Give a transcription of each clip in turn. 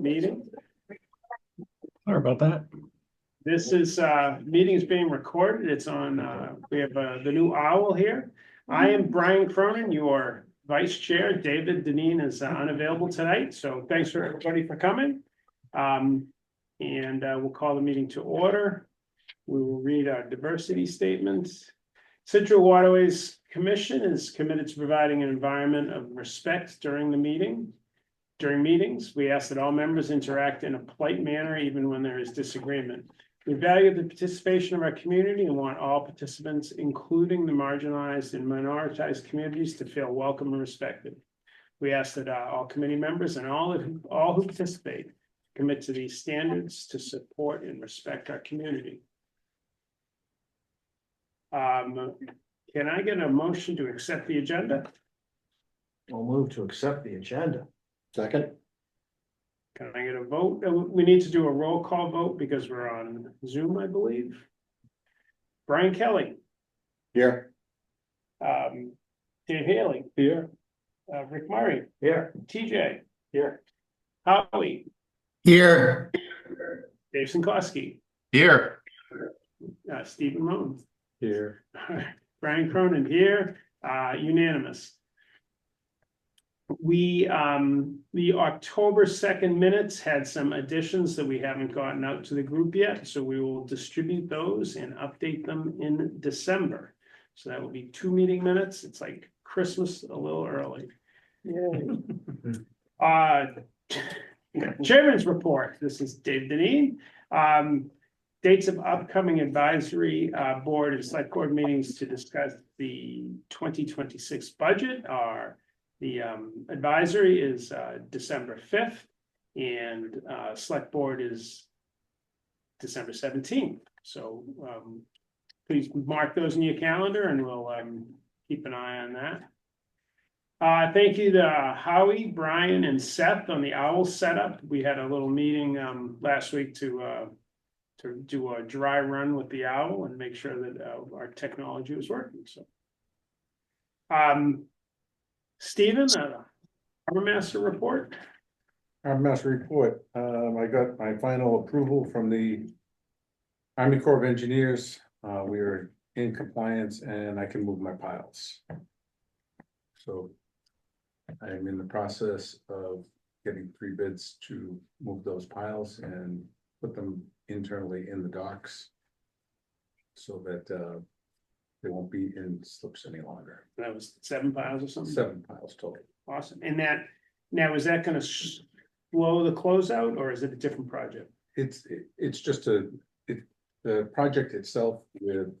meeting. Sorry about that. This is, meeting is being recorded. It's on, we have, the new owl here. I am Brian Cronin, your vice chair. David Deneen is unavailable tonight, so thanks for everybody for coming. We'll call the meeting to order. We will read our diversity statements. Scituate Waterways Commission is committed to providing an environment of respect during the meeting. During meetings, we ask that all members interact in a polite manner, even when there is disagreement. We value the participation of our community and want all participants, including the marginalized and minoritized communities, to feel welcome and respected. We ask that all committee members and all who participate commit to these standards to support and respect our community. Can I get a motion to accept the agenda? I'll move to accept the agenda. Second. Can I get a vote? We need to do a roll call vote because we're on Zoom, I believe. Brian Kelly. Here. Dave Haley. Here. Rick Murray. Here. TJ. Here. Howie. Here. Dave Sinkowski. Here. Stephen Moon. Here. Brian Cronin here, unanimous. The October 2nd minutes had some additions that we haven't gotten out to the group yet, so we will distribute those and update them in December. So that will be 2 meeting minutes. It's like Christmas a little early. Chairman's report. This is Dave Deneen. Dates of upcoming advisory board and select board meetings to discuss the 2026 budget are the advisory is December 5th and select board is December 17th. So please mark those in your calendar and we'll keep an eye on that. Thank you to Howie, Brian, and Seth on the OWL setup. We had a little meeting last week to do a dry run with the OWL and make sure that our technology was working. So, Stephen, Harbor Master report. Harbor Master report. I got my final approval from the Army Corps of Engineers. We are in compliance and I can move my piles. So I'm in the process of getting 3 bids to move those piles and put them internally in the docks so that they won't be in slips any longer. That was 7 piles or something. 7 piles total. Awesome. And that now is that going to slow the closeout or is it a different project? It's just the project itself with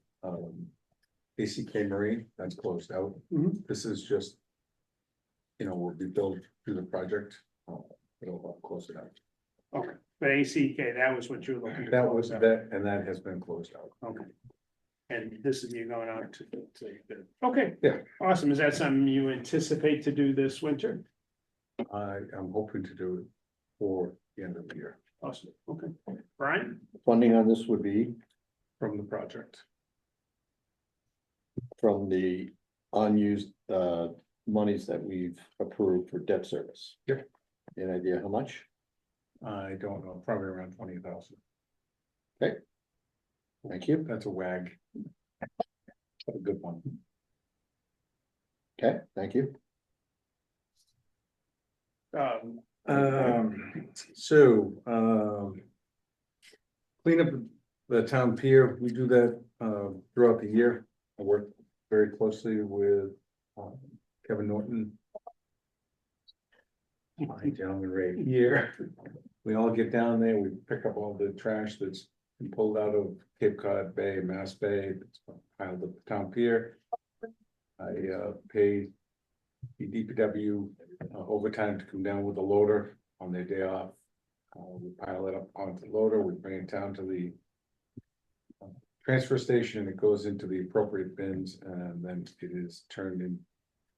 ACK Marine that's closed out. This is just, will be built through the project. It'll close it out. Okay, but ACK, that was what you were looking to That close was out. that, and that has been closed out. Okay. And this is you going out to okay. Yeah. Awesome. Is that something you anticipate to do this winter? I am hoping to do it for the end of the year. Awesome. Okay. Brian? Funding on this would be From the project. from the unused monies that we've approved for debt service. Yep. Any idea how much? I don't know, probably around 20,000. Thank you. That's a wag. A good one. Okay, thank you. Clean up the town pier. We do that throughout the year. I work very closely with Kevin Norton. My gentleman right here. We all get down there, we pick up all the trash that's been pulled out of Cape Cod Bay, Mass Bay, that's piled up the town pier. I pay the DPW overtime to come down with a loader on their day off. We pile it up onto the loader, we bring it down to the transfer station, it goes into the appropriate bins, and then it is turned in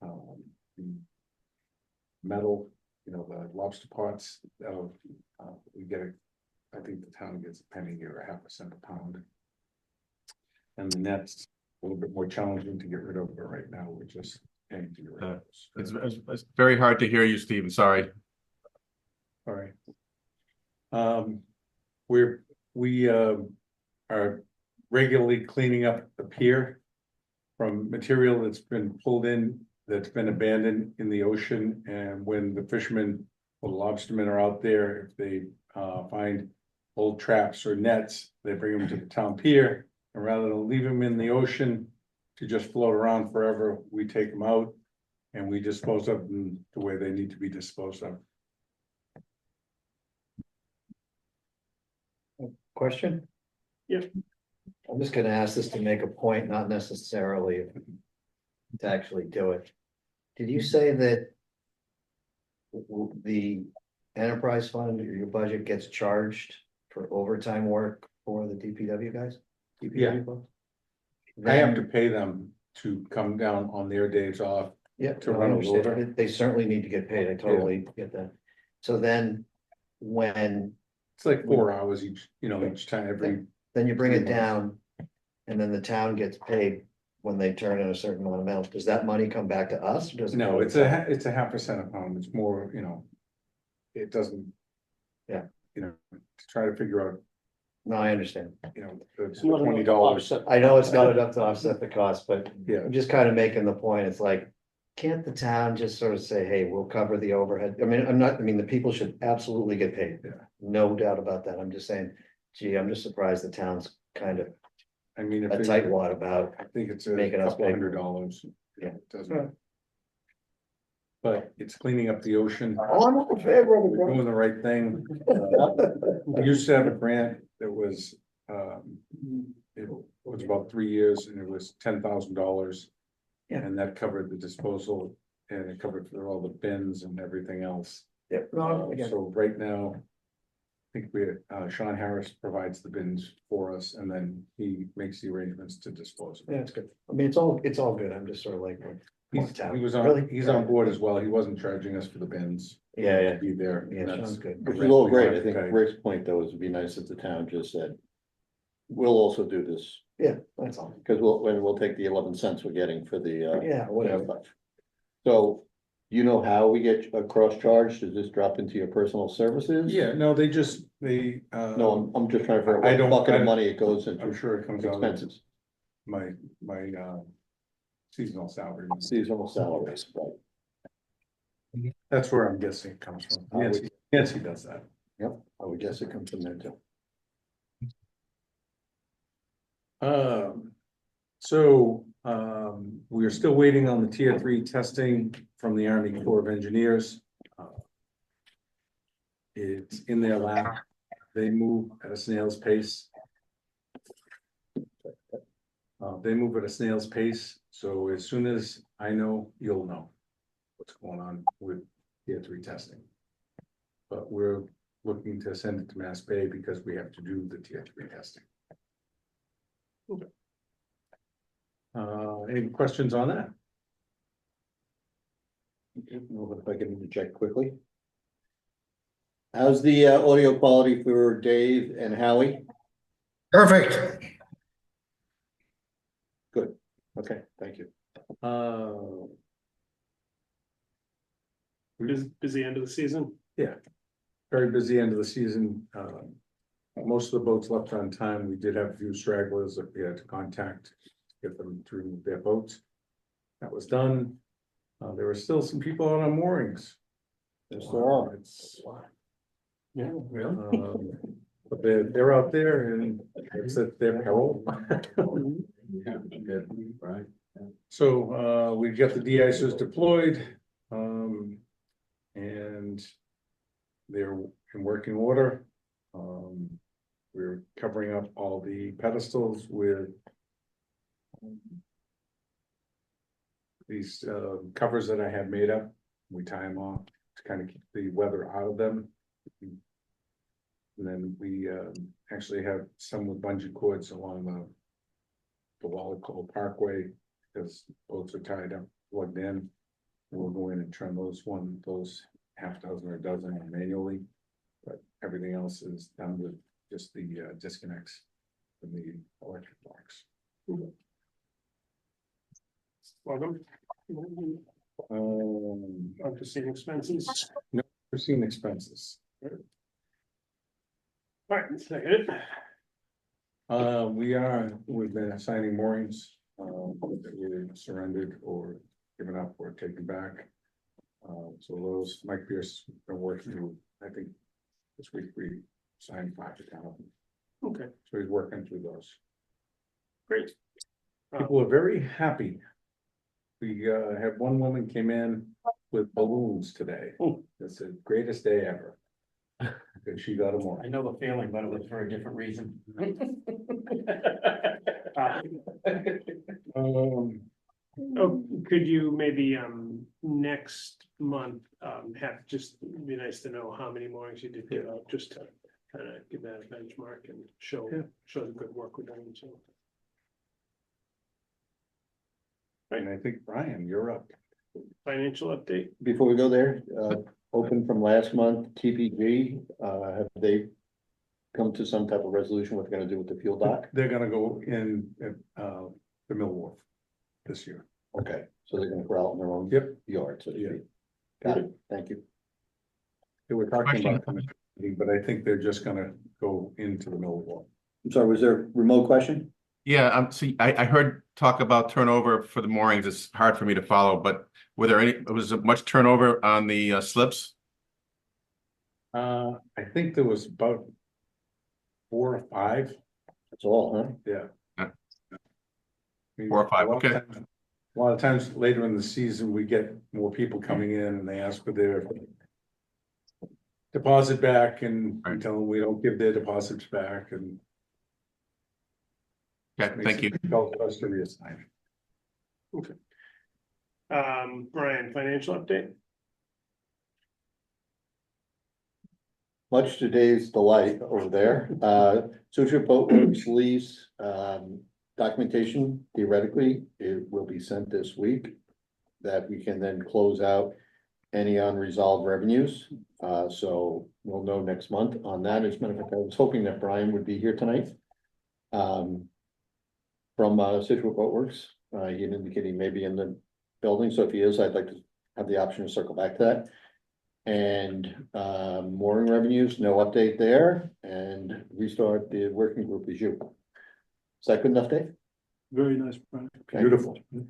the metal, the lobster pots. We get I think the town gets a penny or 0.5 cents a pound. And the net's a little bit more challenging to get rid of, but right now we're just paying to get rid of It's very hard to hear you, Stephen. Sorry. All right. We are regularly cleaning up the pier from material that's been pulled in, that's been abandoned in the ocean, and when the fishermen or the lobstermen are out there, if they find old traps or nets, they bring them to the town pier, and rather than leave them in the ocean to just float around forever, we take them out and we dispose of them the way they need to be disposed of. Question? Yep. I'm just gonna ask this to make a point, not necessarily to actually do it. Did you say that the enterprise fund, or your budget gets charged for overtime work for the DPW guys? DPW folks? I have to pay them to come down on their days off. Yeah, to no, I run a understand. loader. They certainly need to get paid. I totally get that. So then, when, It's like 4 hours each, each time, every, then you bring it 3 months. down. And then the town gets paid when they turn in a certain amount of milk. Does that money come back to us? Or does it go no, to it's the a, town? it's a 0.5% a pound, it's more, it doesn't. Yeah. To try to figure out, No, I understand. the It's not enough to $20. offset. I know it's not enough to offset the cost, but Yeah, I'm just kind of making the point. It's like, can't the town just sort of say, hey, we'll cover the overhead? I mean, the people should absolutely get paid. Yeah. No doubt about that. I'm just saying, gee, I'm just surprised the town's kind of I mean, if a they- tightwad about. I think it's a making us couple pay. $100. Yeah. It doesn't. But it's cleaning up the ocean, Oh, I'm not in favor of we're doing the right thing. We used to have a grant that was, it was about 3 years and it was $10,000. Yeah. And that covered the disposal and it covered for all the bins and everything else. Yeah, no, again, So right now, I think Sean Harris provides the bins for us and then he makes the arrangements to dispose of yeah, it. it's good. I mean, it's all good. I'm just sort of like, He was on, Really? he's on board as well. He wasn't charging us for the bins. Yeah, yeah. To be there. Yeah, and that's sounds good. a Which is rent all we great. have I to think pay. Rick's point though is it'd be nice if the town just said. We'll also do this, Yeah, that's all. because we'll take the 11 cents we're getting for the Yeah, whatever. stuff. So, you know how we get cross charged? Does this drop into your personal services? Yeah, no, they. No, I'm just trying to figure I out don't- what bucket I of don't- money it goes I'm into sure it comes out of expenses, my seasonal salary. seasonal salaries, right? That's where I'm guessing it comes from. I would- Nancy does that. Yep, I would guess it comes from there too. We are still waiting on the tier 3 testing from the Army Corps of Engineers. It's in their lap. They move at a snail's pace. So as soon as I know, you'll know what's going on with tier 3 testing. But we're looking to send it to Mass Bay because we have to do the tier 3 testing. Any questions on that? If I can interject quickly. How's the audio quality for Dave and Howie? Perfect. Good, okay, thank you. Busy end of the season. Very busy end of the season. Most of the boats left on time. We did have a few stragglers that we had to contact, to get them through their boats. That was done. There were still some people out on moorings. Yes, there are. It's, Yeah, really. but they're out there and it's at their peril. Right. So we've got the de-icers deployed. And they're in working order. We're covering up all the pedestals with these covers that I had made up. We tie them off to kind of keep the weather out of them. And then we actually have some with bungee cords along the Wallaco Parkway, because boats are tied up, plugged in. We'll go in and turn those half dozen or a dozen manually, but everything else is done with just the disconnects from the electric box. Welcome. Unforeseen expenses. Unforeseen expenses. right, second. We've been assigning moorings, that we surrendered or given up or taken back. So those, Mike Pierce has been working through, I think this week we signed 5 to 10 of them. Okay, So he's working through those. great. People are very happy. We had one woman came in with balloons today. Oh. It's the greatest day ever. And she got them all. I know the feeling, but it was for a different reason. Oh, could you maybe, next month, have, just be nice to know how many mornings you did get out, just to kind of give that a benchmark and show, Yeah. show the good work we're doing, so. And I think, Brian, you're up. Financial update, Before we go there, open from last month, TPG, have they come to some type of resolution what they're gonna do with the fuel dock? They're gonna go in at the Mill Wharf this year. Okay, so they're gonna grow out in their own Yep. yard, so to Yeah. speak. Got it, thank you. They were talking about, but I think they're just gonna go into the Mill Wharf. I'm sorry, was there a remote question? Yeah, so I heard talk about turnover for the moorings. It's hard for me to follow, but were there was there much turnover on the slips? I think there was about 4 or 5. That's all, huh? Yeah. Yeah. I mean, 4 or 5, a lot of okay. times- A lot of times later in the season, we get more people coming in and they ask for their deposit back and we Right. tell them we don't give their deposits back and. Okay, makes thank it you. difficult for us to reassign. Brian, financial update, Much to Dave's delight over there, Scituate Boatworks lease, documentation theoretically, it will be sent this week. That we can then close out any unresolved revenues, so we'll know next month on that. As a matter of fact, I was hoping that Brian would be here tonight. From Scituate Boatworks, he had indicated he may be in the building, so if he is, I'd like to have the option to circle back to that. And mooring revenues, no update there, and restart the working group is you. Is that good enough, Dave? Very nice, Okay. beautiful. all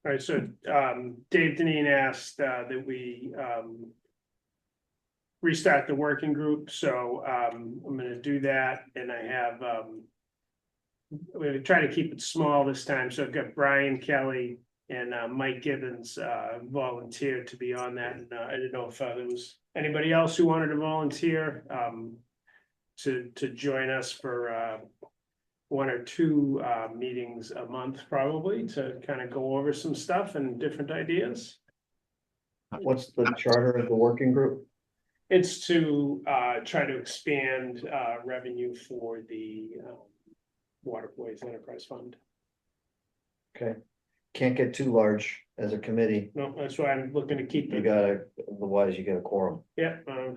right, so, Dave Deneen asked, that we, restart the working group, so, I'm gonna do that, and I have, we're gonna try to keep it small this time, so I've got Brian Kelly and Mike Gibbons volunteered to be on that, and I didn't know if there was anybody else who wanted to volunteer to join us for 1 or 2 meetings a month, probably, to kind of go over some stuff and different ideas. What's the charter of the working group? It's to try to expand revenue for the Waterways Enterprise Fund. Okay, can't get too large as a committee. No, that's why I'm looking to keep You it. gotta, otherwise you get a quorum. Yeah, well,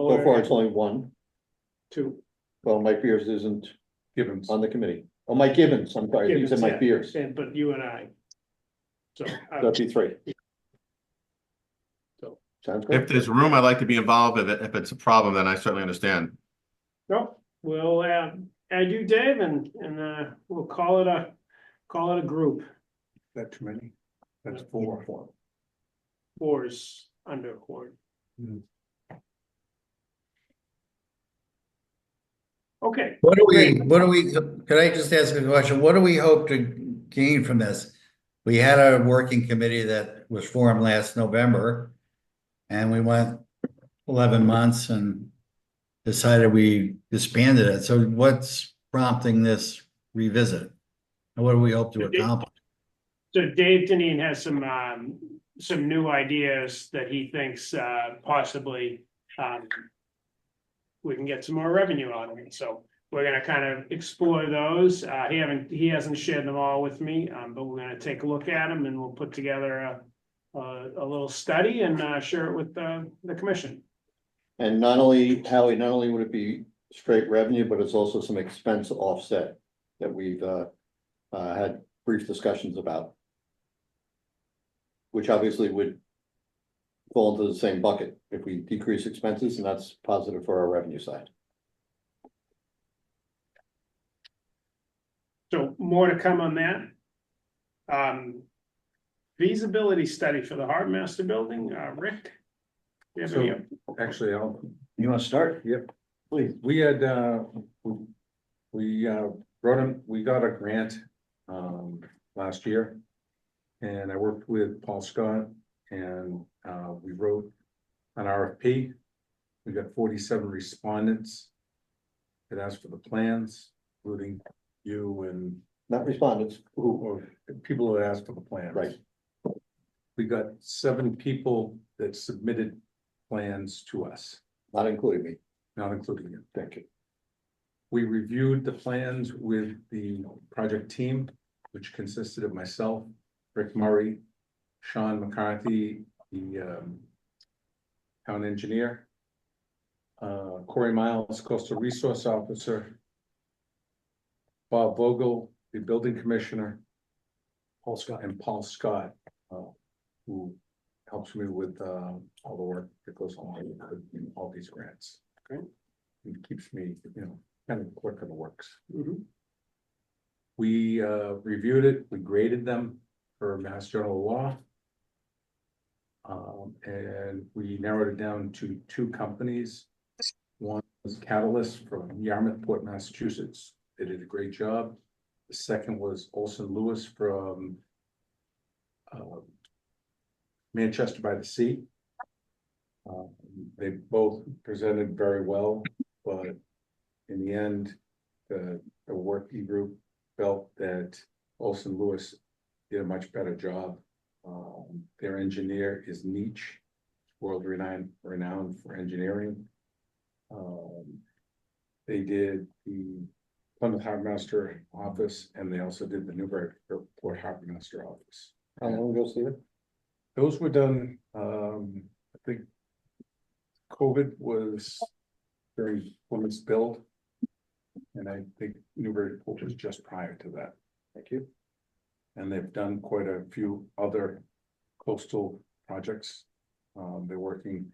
So far, it's only one. 2. Well, Mike Beers isn't Gibbons. on the committee. Oh, Mike Gibbons, I'm sorry, you said Gibbons, Mike yeah. Beers. But you and I. So, That'd be 3. So- Sounds If good. there's room, I'd like to be involved. If it's a problem, then I certainly understand. no, we'll add you, Dave, and we'll call it a group. That too many? That's 4. 4 is under a quorum. Hmm. Okay, What do we, could I just ask a question? What do we hope to gain from this? We had a working committee that was formed last November. And we went 11 months and decided we disbanded it. So what's prompting this revisit? And what do we hope to accomplish? so Dave Deneen has some new ideas that he thinks possibly we can get some more revenue out of it. So we're gonna kind of explore those. He hasn't shared them all with me, but we're gonna take a look at them and we'll put together a little study and share it with the commission. And not only, Howie, not only would it be straight revenue, but it's also some expense offset that we've had brief discussions about. Which obviously would fall into the same bucket if we decrease expenses, and that's positive for our revenue side. So more to come on that. Feasibility study for the harbor master building, Rick? Do you have any? Actually, You wanna start? Yep. Please. we had, we we got a grant, last year. And I worked with Paul Scott and, we wrote an RFP. We got 47 respondents. It asked for the plans, including you and Not respondents, who, or people that asked for the plans. right, We got 7 people that submitted plans to us, not including me, not including you. thank you. We reviewed the plans with the project team, which consisted of myself, Rick Murray, Sean McCarthy, the town engineer, Corey Miles, coastal resource officer, Bob Vogel, the building commissioner, Paul Scott, who helps me with all the work that goes along with all these grants. Okay. And keeps me, kind of quick on the works. Mhm. We reviewed it, we graded them for Mass General Law. And we narrowed it down to 2 companies. One was Catalyst from Yarmouthport, Massachusetts. They did a great job. The second was Olson Lewis from Manchester by the Sea. They both presented very well, but in the end, the working group felt that Olson Lewis did a much better job. Their engineer is Nietzsche, world renowned for engineering. They did the Plymouth Harbor Master office, and they also did the Newburyport Harbor Master office. How long ago, Stephen? Those were done, I think COVID was during Plymouth's build. And I think Newburyport was just prior to that. Thank you. And they've done quite a few other coastal projects. They're working,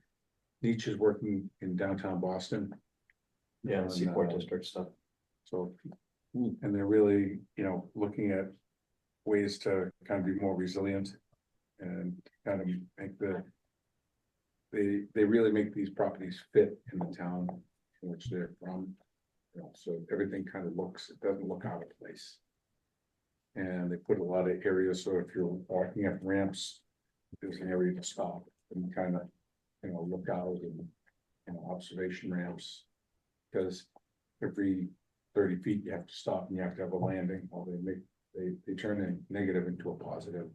Nietzsche is working in downtown Boston. Yeah, And, Seaport District stuff. So, and they're really, looking at ways to kind of be more resilient and kind of make they really make these properties fit in the town in which they're from. So everything kind of it doesn't look out of place. And they put a lot of areas, so if you're walking up ramps, there's an area to stop and kind of, look out and, observation ramps. Because every 30 feet, you have to stop and you have to have a landing, while they turn a negative into a positive.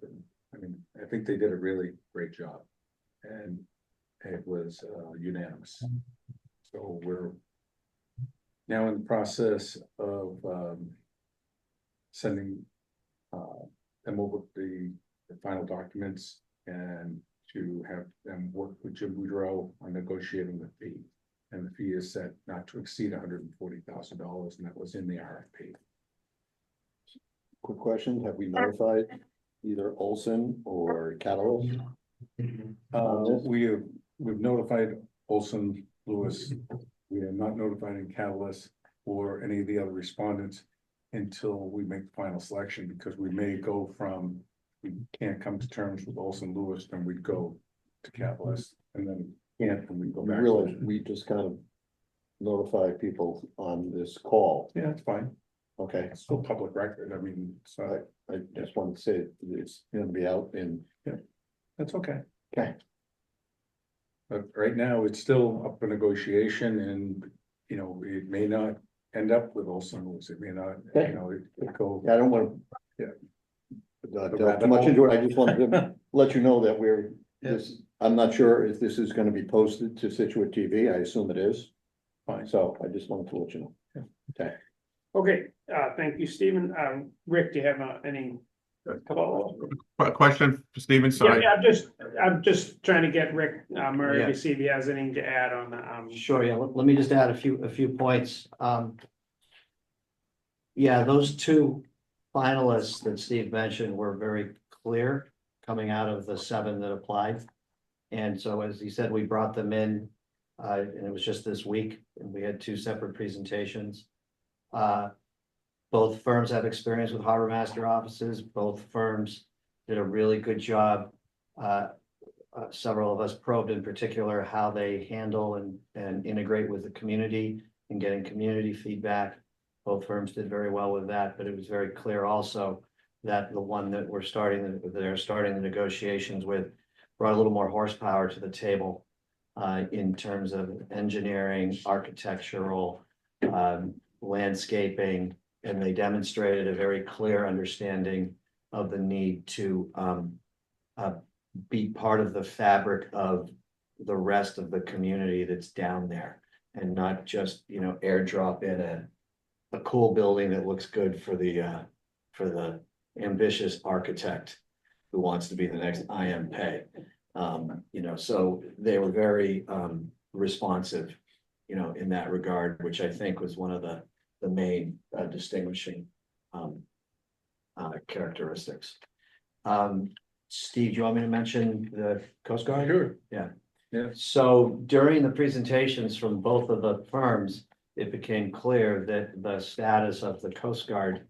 And I think they did a really great job. And it was unanimous. So we're now in the process of sending them over the final documents and to have them work with Jim Boudreau on negotiating the fee. And the fee is set not to exceed $140,000, and that was in the RFP. Quick question, have we notified either Olson or Catalyst? We've notified Olson Lewis. We are not notifying Catalyst or any of the other respondents until we make the final selection, because we may go from, we can't come to terms with Olson Lewis, then we'd go to Catalyst, and then can't, and we go back. Really, we just kind of notify people on this call, Yeah, it's fine. okay? It's still public record. I mean, so I just wanted to say it's gonna be out in, that's okay. okay, But right now, it's still up for negotiation, and, it may not end up with Olson Lewis. It may not, Okay. it go. I don't wanna. Yeah. Delve too much into it, I just wanted to let you know that I'm not sure if this is gonna be posted to Scituate TV, I assume it is. Fine. So I just wanted to let you know. Okay. Okay, thank you, Stephen. Rick, do you have any? Question for Stephen, Yeah, sorry. I'm just trying to get Rick Murray Yeah. to see if he has anything to add on the. Sure, yeah, let me just add a few points. Yeah, those 2 finalists that Steve mentioned were very clear coming out of the 7 that applied. And so, as he said, we brought them in, and it was just this week, and we had 2 separate presentations. Both firms have experience with harbor master offices. Both firms did a really good job. Several of us probed in particular how they handle and integrate with the community and getting community feedback. Both firms did very well with that, but it was very clear also that the one that they're starting the negotiations with brought a little more horsepower to the table in terms of engineering, architectural, landscaping, and they demonstrated a very clear understanding of the need to be part of the fabric of the rest of the community that's down there, and not just, you know, airdrop in a cool building that looks good for the ambitious architect who wants to be the next IM Pei. You know, so they were very responsive, you know, in that regard, which I think was one of the main distinguishing characteristics. Steve, do you want me to mention the Coast Guard? Sure. Yeah. Yeah. So during the presentations from both of the firms, it became clear that the status of the Coast Guard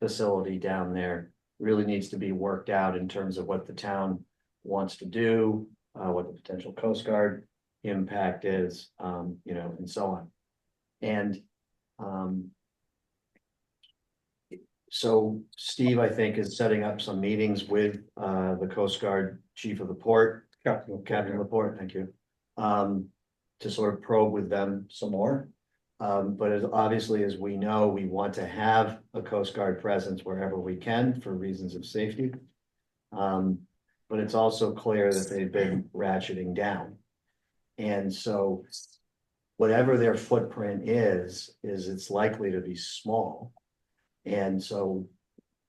facility down there really needs to be worked out in terms of what the town wants to do, what the potential Coast Guard impact is, you know, and so on. And so Steve, I think, is setting up some meetings with the Coast Guard Chief of the Port, Captain Laporte, thank you, to sort of probe with them some more. But as obviously as we know, we want to have a Coast Guard presence wherever we can for reasons of safety. But it's also clear that they've been ratcheting down. And so whatever their footprint is it's likely to be small. And so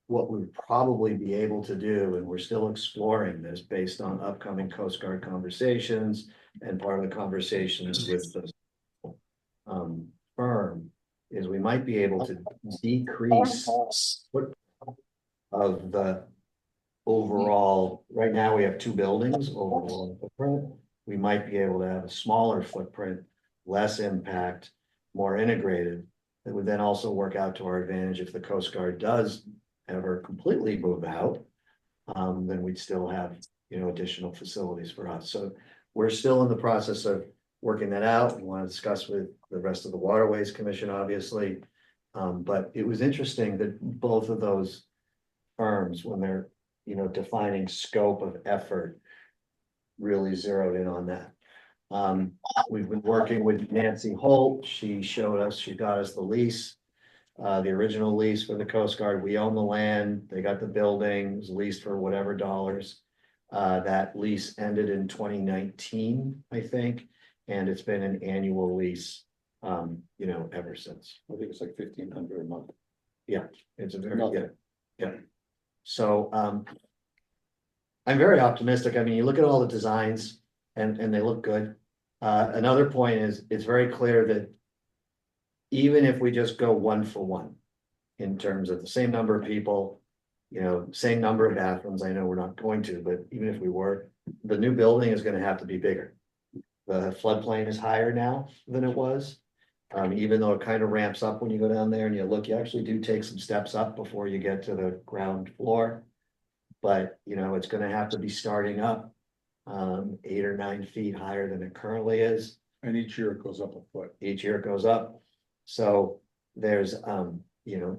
what we'd probably be able to do, and we're still exploring this based on upcoming Coast Guard conversations and part of the conversations with the firm, is we might be able to decrease of the overall. Right now we have 2 buildings overall footprint. We might be able to have a smaller footprint, less impact, more integrated. That would then also work out to our advantage if the Coast Guard does ever completely move out. Then we'd still have, you know, additional facilities for us. So we're still in the process of working that out. We want to discuss with the rest of the Waterways Commission, obviously. But it was interesting that both of those firms, when they're, you know, defining scope of effort, really zeroed in on that. We've been working with Nancy Holt. She got us the lease, the original lease for the Coast Guard. We own the land. They got the building. It was leased for whatever dollars. That lease ended in 2019, I think, and it's been an annual lease, you know, ever since. I think it's like $1,500 a month. Yeah, it's a very Nothing. yeah. So I'm very optimistic. I mean, you look at all the designs and they look good. Another point is it's very clear that even if we just go 1-for-1 in terms of the same number of people, you know, same number of bathrooms, I know we're not going to, but even if we were, the new building is going to have to be bigger. The floodplain is higher now than it was. Even though it kind of ramps up when you go down there and you look, you actually do take some steps up before you get to the ground floor. But, you know, it's going to have to be starting up 8 or 9 feet higher than it currently is. And each year it goes up a foot. Each year it goes up. So there's, you know,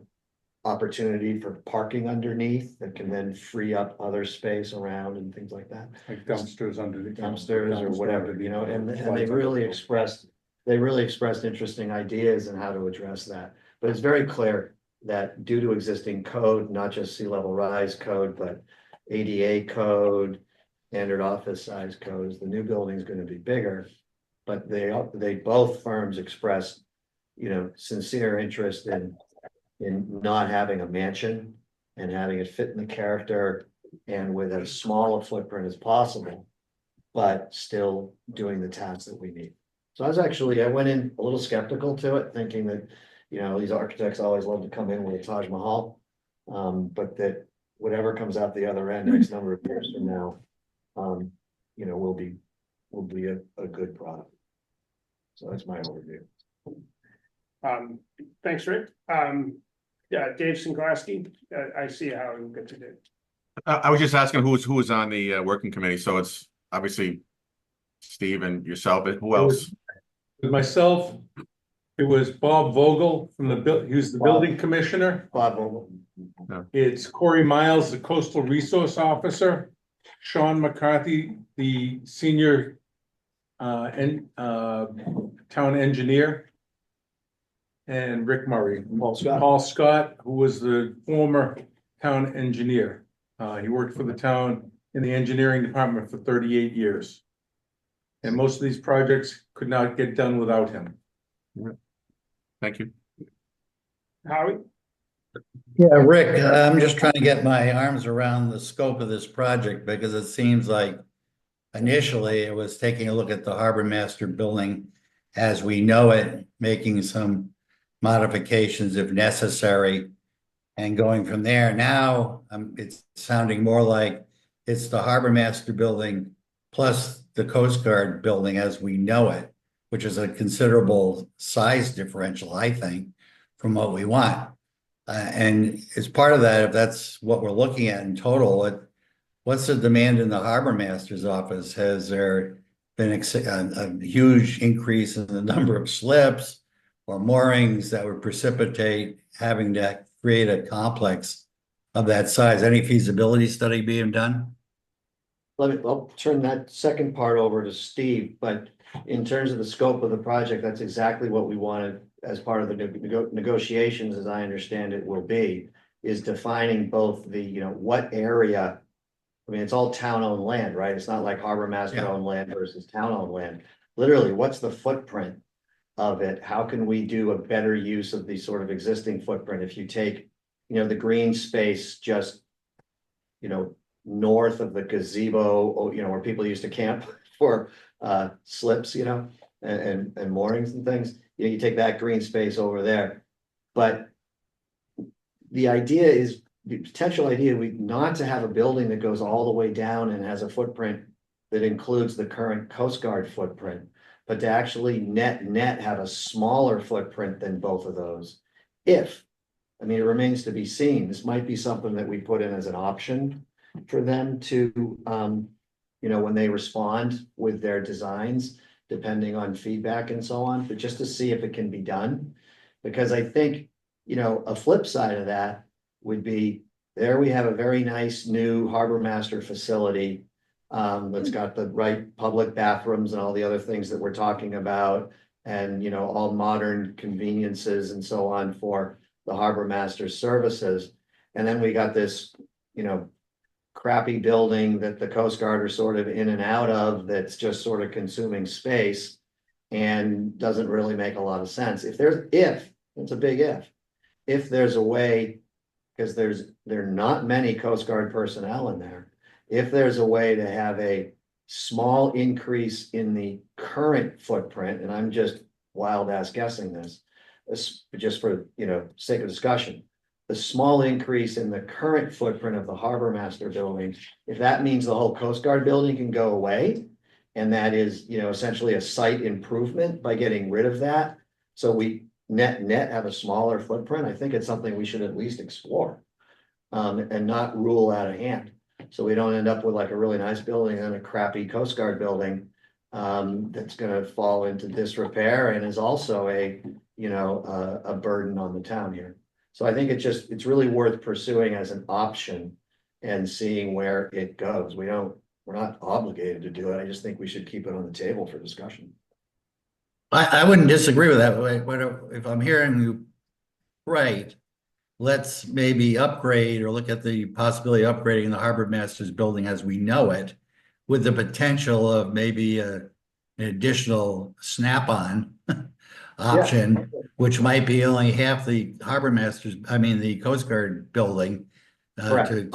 opportunity for parking underneath that can then free up other space around and things like that. Like dumpsters under the. Dumpsters or whatever, you know, and they really expressed interesting ideas on how to address that. But it's very clear that due to existing code, not just sea level rise code, but ADA code, standard office size codes, the new building is going to be bigger. But they both firms expressed, you know, sincere interest in not having a mansion and having it fit in the character and with as small a footprint as possible, but still doing the tasks that we need. So I went in a little skeptical to it, thinking that, you know, these architects always love to come in with a Taj Mahal. But that whatever comes out the other end X number of years from now, you know, will be a good product. So that's my overview. Thanks, Rick. Yeah, Dave Singlaski, I see how I'm good to do. I was just asking who's on the working committee, so it's obviously Steve and yourself, but who else? With myself, it was Bob Vogel from he was the building commissioner. Bob Vogel. It's Corey Miles, the coastal resource officer, Sean McCarthy, the senior town engineer, and Rick Murray. Paul Scott, who was the former town engineer. He worked for the town in the engineering department for 38 years. And most of these projects could not get done without him. Thank you. Howie? Yeah, Rick, I'm just trying to get my arms around the scope of this project because it seems like initially it was taking a look at the harbor master building as we know it, making some modifications if necessary, and going from there. Now, it's sounding more like it's the harbor master building plus the Coast Guard building as we know it, which is a considerable size differential, I think, from what we want. And as part of that, if that's what we're looking at in total, what's the demand in the harbor master's office? Has there been a huge increase in the number of slips or moorings that would precipitate having to create a complex of that size? Any feasibility study being done? I'll turn that second part over to Steve, but in terms of the scope of the project, that's exactly what we wanted as part of the negotiations, as I understand it will be, is defining both the, what area. I mean, it's all town-owned land, right? It's not like harbor master-owned land versus town-owned land. Literally, what's the footprint of it? How can we do a better use of the sort of existing footprint? If you take, the green space just, north of the gazebo, where people used to camp for slips, and moorings and things. You take that green space over there. But the idea is, the potential idea not to have a building that goes all the way down and has a footprint that includes the current Coast Guard footprint, but to actually net have a smaller footprint than both of those. It remains to be seen. This might be something that we put in as an option for them to, when they respond with their designs, depending on feedback and so on, but just to see if it can be done. Because I think, a flip side of that would be, there we have a very nice new harbor master facility that's got the right public bathrooms and all the other things that we're talking about, and all modern conveniences and so on for the harbor master services. And then we got this, crappy building that the Coast Guard are sort of in and out of, that's just sort of consuming space and doesn't really make a lot of sense. It's a big if there's a way, because there are not many Coast Guard personnel in there, if there's a way to have a small increase in the current footprint, and I'm just wild ass guessing this just for sake of discussion, the small increase in the current footprint of the harbor master building, if that means the whole Coast Guard building can go away, and that is essentially a site improvement by getting rid of that, so we net have a smaller footprint, I think it's something we should at least explore, and not rule out of hand, so we don't end up with like a really nice building and a crappy Coast Guard building that's going to fall into disrepair and is also a burden on the town here. So I think it's really worth pursuing as an option and seeing where it goes. We're not obligated to do it. I just think we should keep it on the table for discussion. I wouldn't disagree with that. If I'm hearing you right, let's maybe upgrade or look at the possibility of upgrading the harbor master's building as we know it, with the potential of maybe an additional snap-on option, which might be only half the the Coast Guard building, to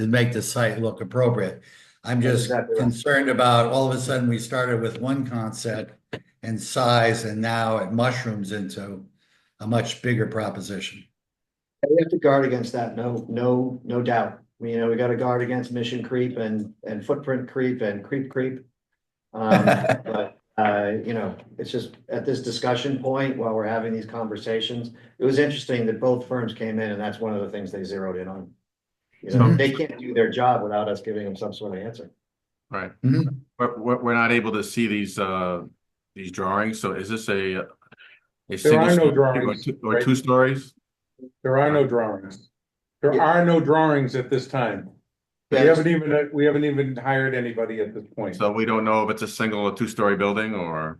make the site look appropriate. I'm just concerned about all of a sudden we started with one concept and size, and now it mushrooms into a much bigger proposition. We have to guard against that, no doubt. We got to guard against mission creep and footprint creep and creep. But You know, it's just at this discussion point, while we're having these conversations, it was interesting that both firms came in and that's one of the things they zeroed in on. You know, Mhm. they can't do their job without us giving them some sort of answer. Right. Mhm. We're not able to see these drawings, so is this a There single are no story drawings, or right? two stories? There are no drawings. There Yeah. are no drawings at this time. We Yes. haven't even hired anybody at this point. So we don't know if it's a single or two-story building or,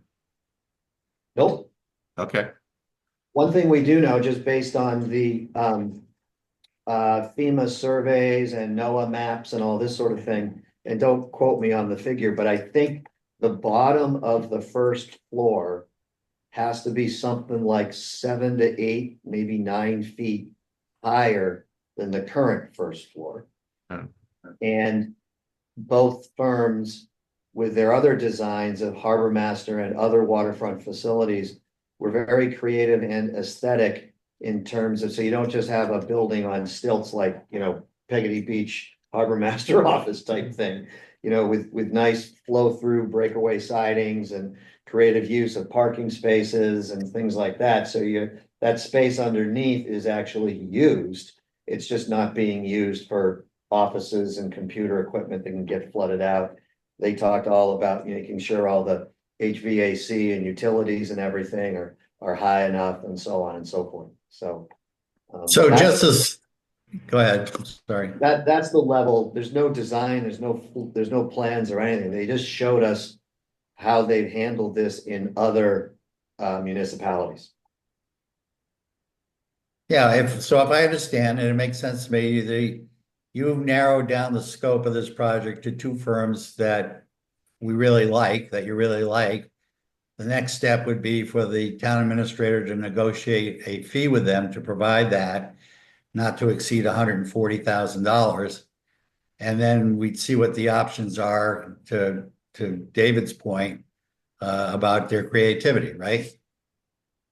Nope. okay, One thing we do know, just based on the FEMA surveys and NOAA maps and all this sort of thing, and don't quote me on the figure, but I think the bottom of the first floor has to be something like 7 to 8, maybe 9 feet higher than the current first floor. Hmm. And both firms, with their other designs of Harbor Master and other waterfront facilities, were very creative and aesthetic in terms of, so you don't just have a building on stilts like, you know, Peggotty Beach Harbor Master office type thing, you know, with nice flow through breakaway sidings and creative use of parking spaces and things like that. So that space underneath is actually used. It's just not being used for offices and computer equipment that can get flooded out. They talked all about making sure all the HVAC and utilities and everything are high enough and so on and so forth. So. So that's- just as, go ahead, sorry. That's the level. There's no design, there's no plans or anything. They just showed us how they've handled this in other municipalities. Yeah, if I understand, and it makes sense to me, you've narrowed down the scope of this project to two firms that we really like, that you really like. The next step would be for the town administrator to negotiate a fee with them to provide that, not to exceed $140,000. And then we'd see what the options are to David's point about their creativity, right?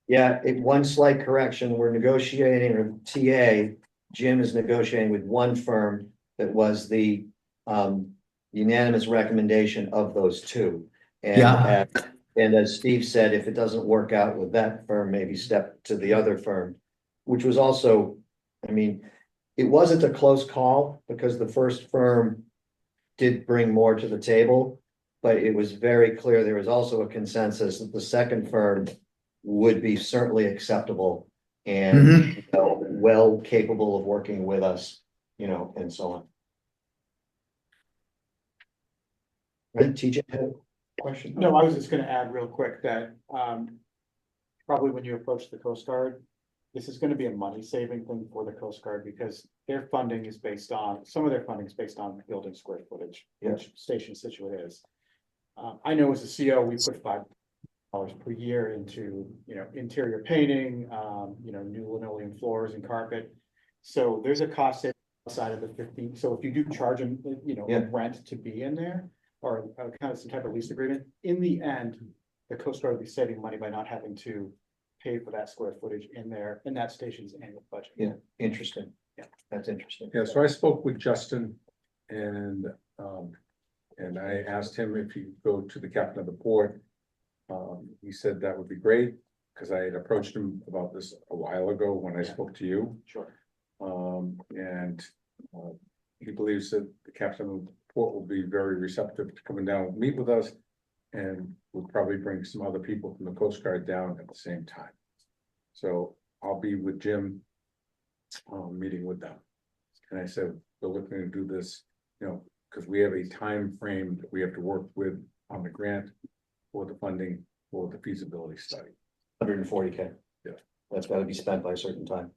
Yeah, one slight correction, we're negotiating, or TA, Jim is negotiating with one firm that was the unanimous recommendation of those two. Yeah. And as Steve said, if it doesn't work out with that firm, maybe step to the other firm, which was also, I mean, it wasn't a close call because the first firm did bring more to the table, but it was very clear there was also a consensus that the second firm would be certainly acceptable and Mhm. you know, well capable of working with us, you know, and so on. Right, TJ had a question? No, I was just gonna add real quick that, probably when you approach the Coast Guard, this is gonna be a money saving thing for the Coast Guard because their funding is based on, some of their funding is based on building square footage, which Station Scituate is. I know as a CO, we put $5 per year into, you know, interior painting, you know, new linoleum floors and carpet. So there's a cost saving outside of the 15. So if you do charge them, you know, Yeah. rent to be in there, or kind of some type of lease agreement, in the end, the Coast Guard will be saving money by not having to pay for that square footage in that station's annual budget. Yeah, interesting. Yeah. That's interesting. Yeah, so I spoke with Justin and I asked him if he'd go to the captain of the port. He said that would be great, because I had approached him about this a while ago when I spoke to you. Sure. And he believes that the captain of the port will be very receptive to coming down and meet with us. And we'll probably bring some other people from the Coast Guard down at the same time. So I'll be with Jim, meeting with them. And I said, we're looking to do this, you know, because we have a time frame that we have to work with on the grant for the funding for the feasibility study. 140K. Yeah. That's got to be spent by a certain time.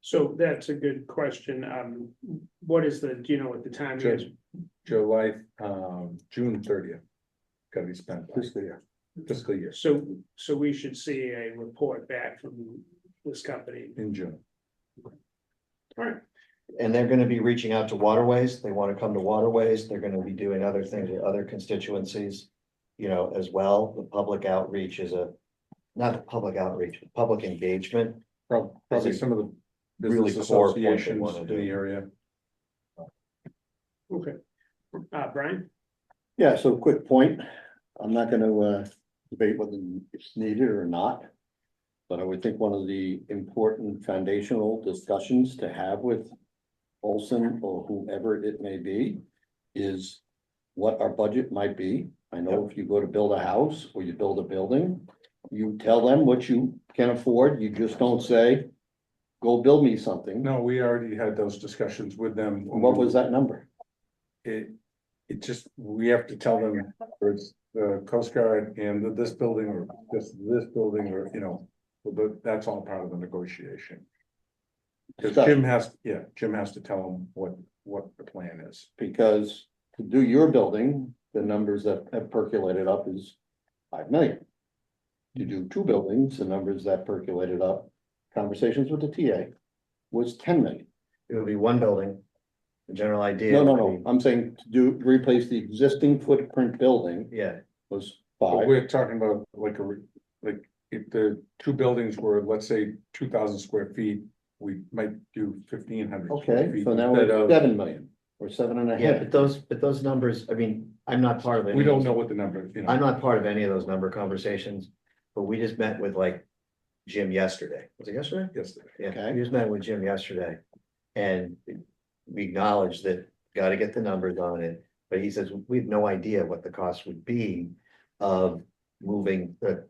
So that's a good question. What is do you know what the timing is? July, June 30th. Got to be spent by fiscal year So we should see a report back from this company. in June. All right. And they're gonna be reaching out to Waterways. They want to come to Waterways. They're gonna be doing other things with other constituencies, you know, as well. The public outreach is not public outreach, public engagement. Probably some of the Really business core point they associations wanna in do. the area. Okay. Brian? Yeah, so quick point, I'm not gonna debate whether it's needed or not. But I would think one of the important foundational discussions to have with Olson or whoever it may be is what our budget might be. I know if you go to build a house or you build a building, you tell them what you can afford, you just don't say, go build me something. No, we already had those discussions with them. What was that number? It just, we have to tell them, or it's the Coast Guard and this building, or just this building, or, you know, but that's all part of the negotiation. Because Jim has to tell them what the plan is. Because to do your building, the numbers that have percolated up is 5 million. To do 2 buildings, the numbers that percolated up, conversations with the TA, was 10 million. It would be one building, the general idea. No, I'm saying to replace the existing footprint building Yeah, was But 5. we're talking about like if the 2 buildings were, let's say, 2,000 square feet, we might do 1,500 square Okay, feet. so now instead we're of- 7 million or 7.5. yeah, but those numbers, I mean, I'm not part of it. We don't know what the number, you know. I'm not part of any of those number conversations, but we just met with like Jim yesterday. Was it yesterday? Yesterday. Yeah, Okay. we just met with Jim yesterday. And we acknowledged that, gotta get the numbers on it, but he says, we have no idea what the cost would be of moving the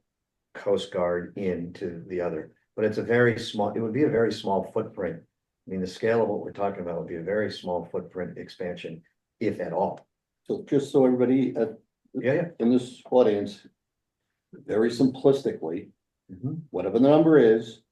Coast Guard into the other. But it's a very small, it would be a very small footprint. I mean, the scale of what we're talking about would be a very small footprint expansion, if at all. So just so everybody Yeah. in this audience, very simplistically, Mhm. whatever the number is,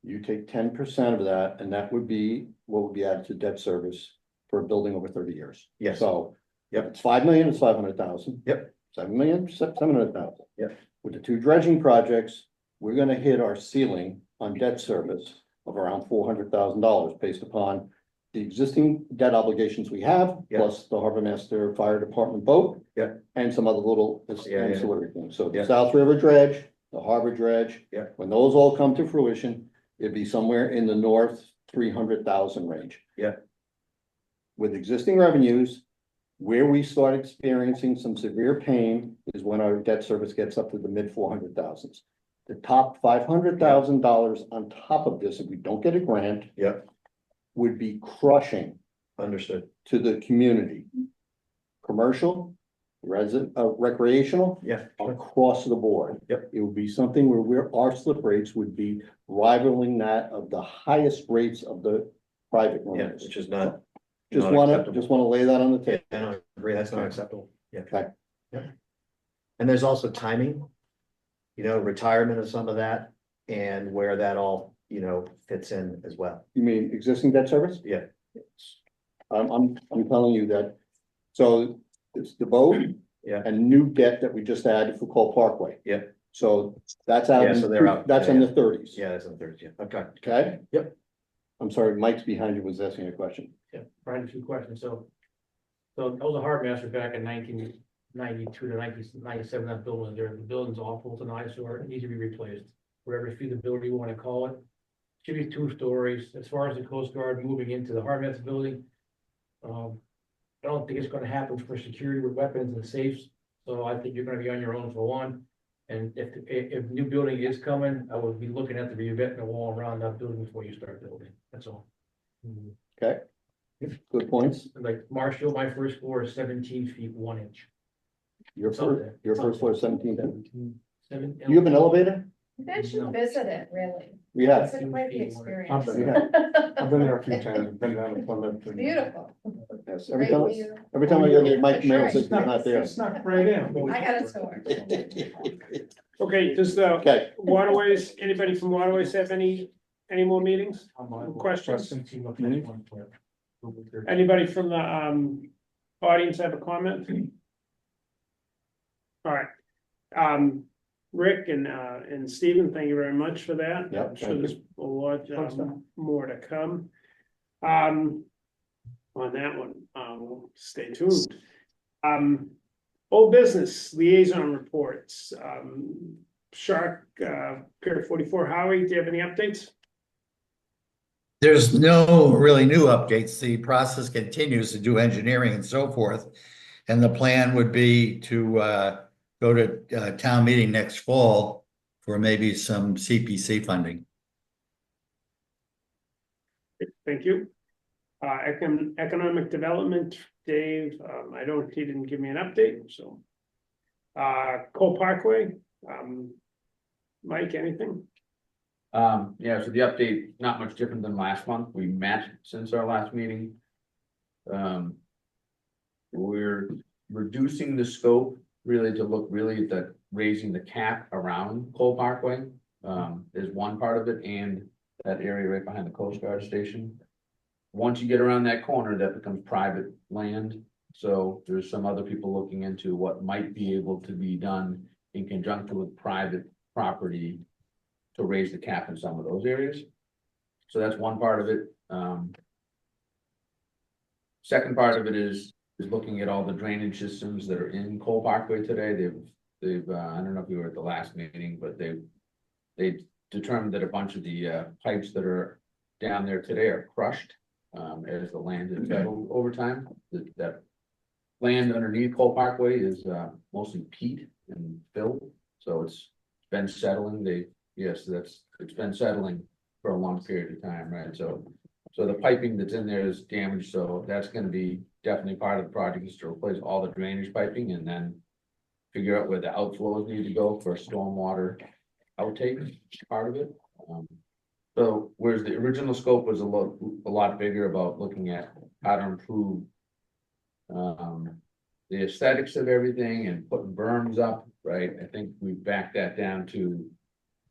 you take 10% of that, and that would be what would be added to debt service for a building over 30 years. Yes. So, if it's 5 million, it's 500,000. Yep. 7 million, 700,000. Yep. With the 2 dredging projects, we're gonna hit our ceiling on debt service of around $400,000 based upon the existing debt obligations we have, Yep. plus the harbor master fire department boat. Yep. And some other little Yeah. ancillary things. So the Yep. South River dredge, the harbor dredge. Yep. When those all come to fruition, it'd be somewhere in the north 300,000 range. Yep. With existing revenues, where we start experiencing some severe pain is when our debt service gets up to the mid 400,000s. The top $500,000 on top of this, if we don't get a grant, Yep, would be crushing understood. to the community. Commercial, recreational, Yeah. across the board. Yep. It would be something where our slip rates would be rivaling that of the highest rates of the private Yeah, owners. which is not. Just not wanna, acceptable. just wanna lay that on the Yeah, table. I don't agree, that's not acceptable. Yeah. Okay. Yep. And there's also timing. You know, retirement of some of that and where that all, you know, fits in as well. You mean existing debt service? Yeah. I'm telling you that, so it's the boat. Yeah. And new debt that we just added for Cole Parkway. Yeah. So that's out, Yeah, so they're out. that's Yeah, in yeah. the 30s. Yeah, that's on Thursday. Okay. Okay? Yep. I'm sorry, Mike's behind you was asking a question. Yeah, Brian, a few questions, so. I was a harbor master back in 1992 to 1997, that building was there, the building's awful, it's an eyesore, it needs to be replaced. Whatever feasibility you wanna call it, should be 2 stories, as far as the Coast Guard moving into the harbor master building. I don't think it's gonna happen for security with weapons and safes, so I think you're gonna be on your own for one. And if new building is coming, I would be looking at the revetment wall around that building before you start building, that's all. Okay? Good points. Like Marshall, my first floor is 17 feet 1 inch. Your Something. first, your first floor is 17. Seven- You have an elevator? They should visit it, really. We have. It's quite the experience. I've been there a few times, I've been down to Plymouth. and- Beautiful. Yes, every Great time, view. every time I go there, Mike That's Merrill right. says he's not there. It's not right in. I got a tour. Okay, does Okay, Waterways, anybody from Waterways have any more meetings? Questions? Anybody from the audience have a comment? All right. Rick and Stephen, thank you very much for that. Yep, I'm sure thank there's a lot more to come. On that one, we'll stay tuned. Old business liaison reports, Shark, Pier 44, Howie, do you have any updates? There's no really new updates. The process continues to do engineering and so forth. And the plan would be to go to town meeting next fall for maybe some CPC funding. Thank you. Economic development, Dave, he didn't give me an update, so. Cole Parkway, Mike, anything? Yeah, so the update, not much different than last month. We met since our last meeting. We're reducing the scope really to look really at the raising the cap around Cole Parkway. Is one part of it, and that area right behind the Coast Guard station. Once you get around that corner, that becomes private land. So there's some other people looking into what might be able to be done in conjunction with private property to raise the cap in some of those areas. So that's one part of it. Second part of it is looking at all the drainage systems that are in Cole Parkway today. They've I don't know if you were at the last meeting, but they determined that a bunch of the pipes that are down there today are crushed as the land is settled over time. That land underneath Cole Parkway is mostly peat and fill, so it's been settling. It's been settling for a long period of time, right? So the piping that's in there is damaged, so that's going to be definitely part of the project, is to replace all the drainage piping and then figure out where the outflows need to go for stormwater outtake part of it. So whereas the original scope was a lot bigger about looking at how to improve the aesthetics of everything and putting berms up, right? I think we backed that down to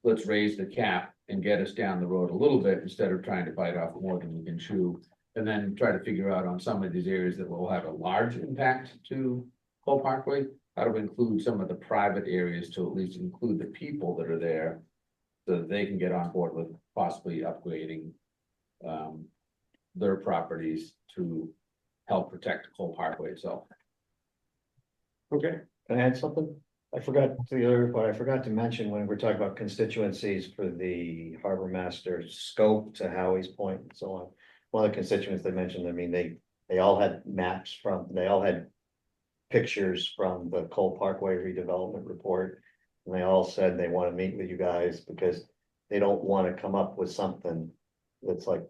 let's raise the cap and get us down the road a little bit instead of trying to bite off more than we can chew. And then try to figure out on some of these areas that will have a large impact to Cole Parkway, how to include some of the private areas to at least include the people that are there so that they can get on board with possibly upgrading their properties to help protect Cole Parkway itself. Okay, Can I add something? I forgot to mention when we're talking about constituencies for the harbor master scope to Howie's point and so on. One of the constituents they mentioned, I mean, they all had maps they all had pictures from the Cole Parkway redevelopment report. And they all said they want to meet with you guys because they don't want to come up with something that's like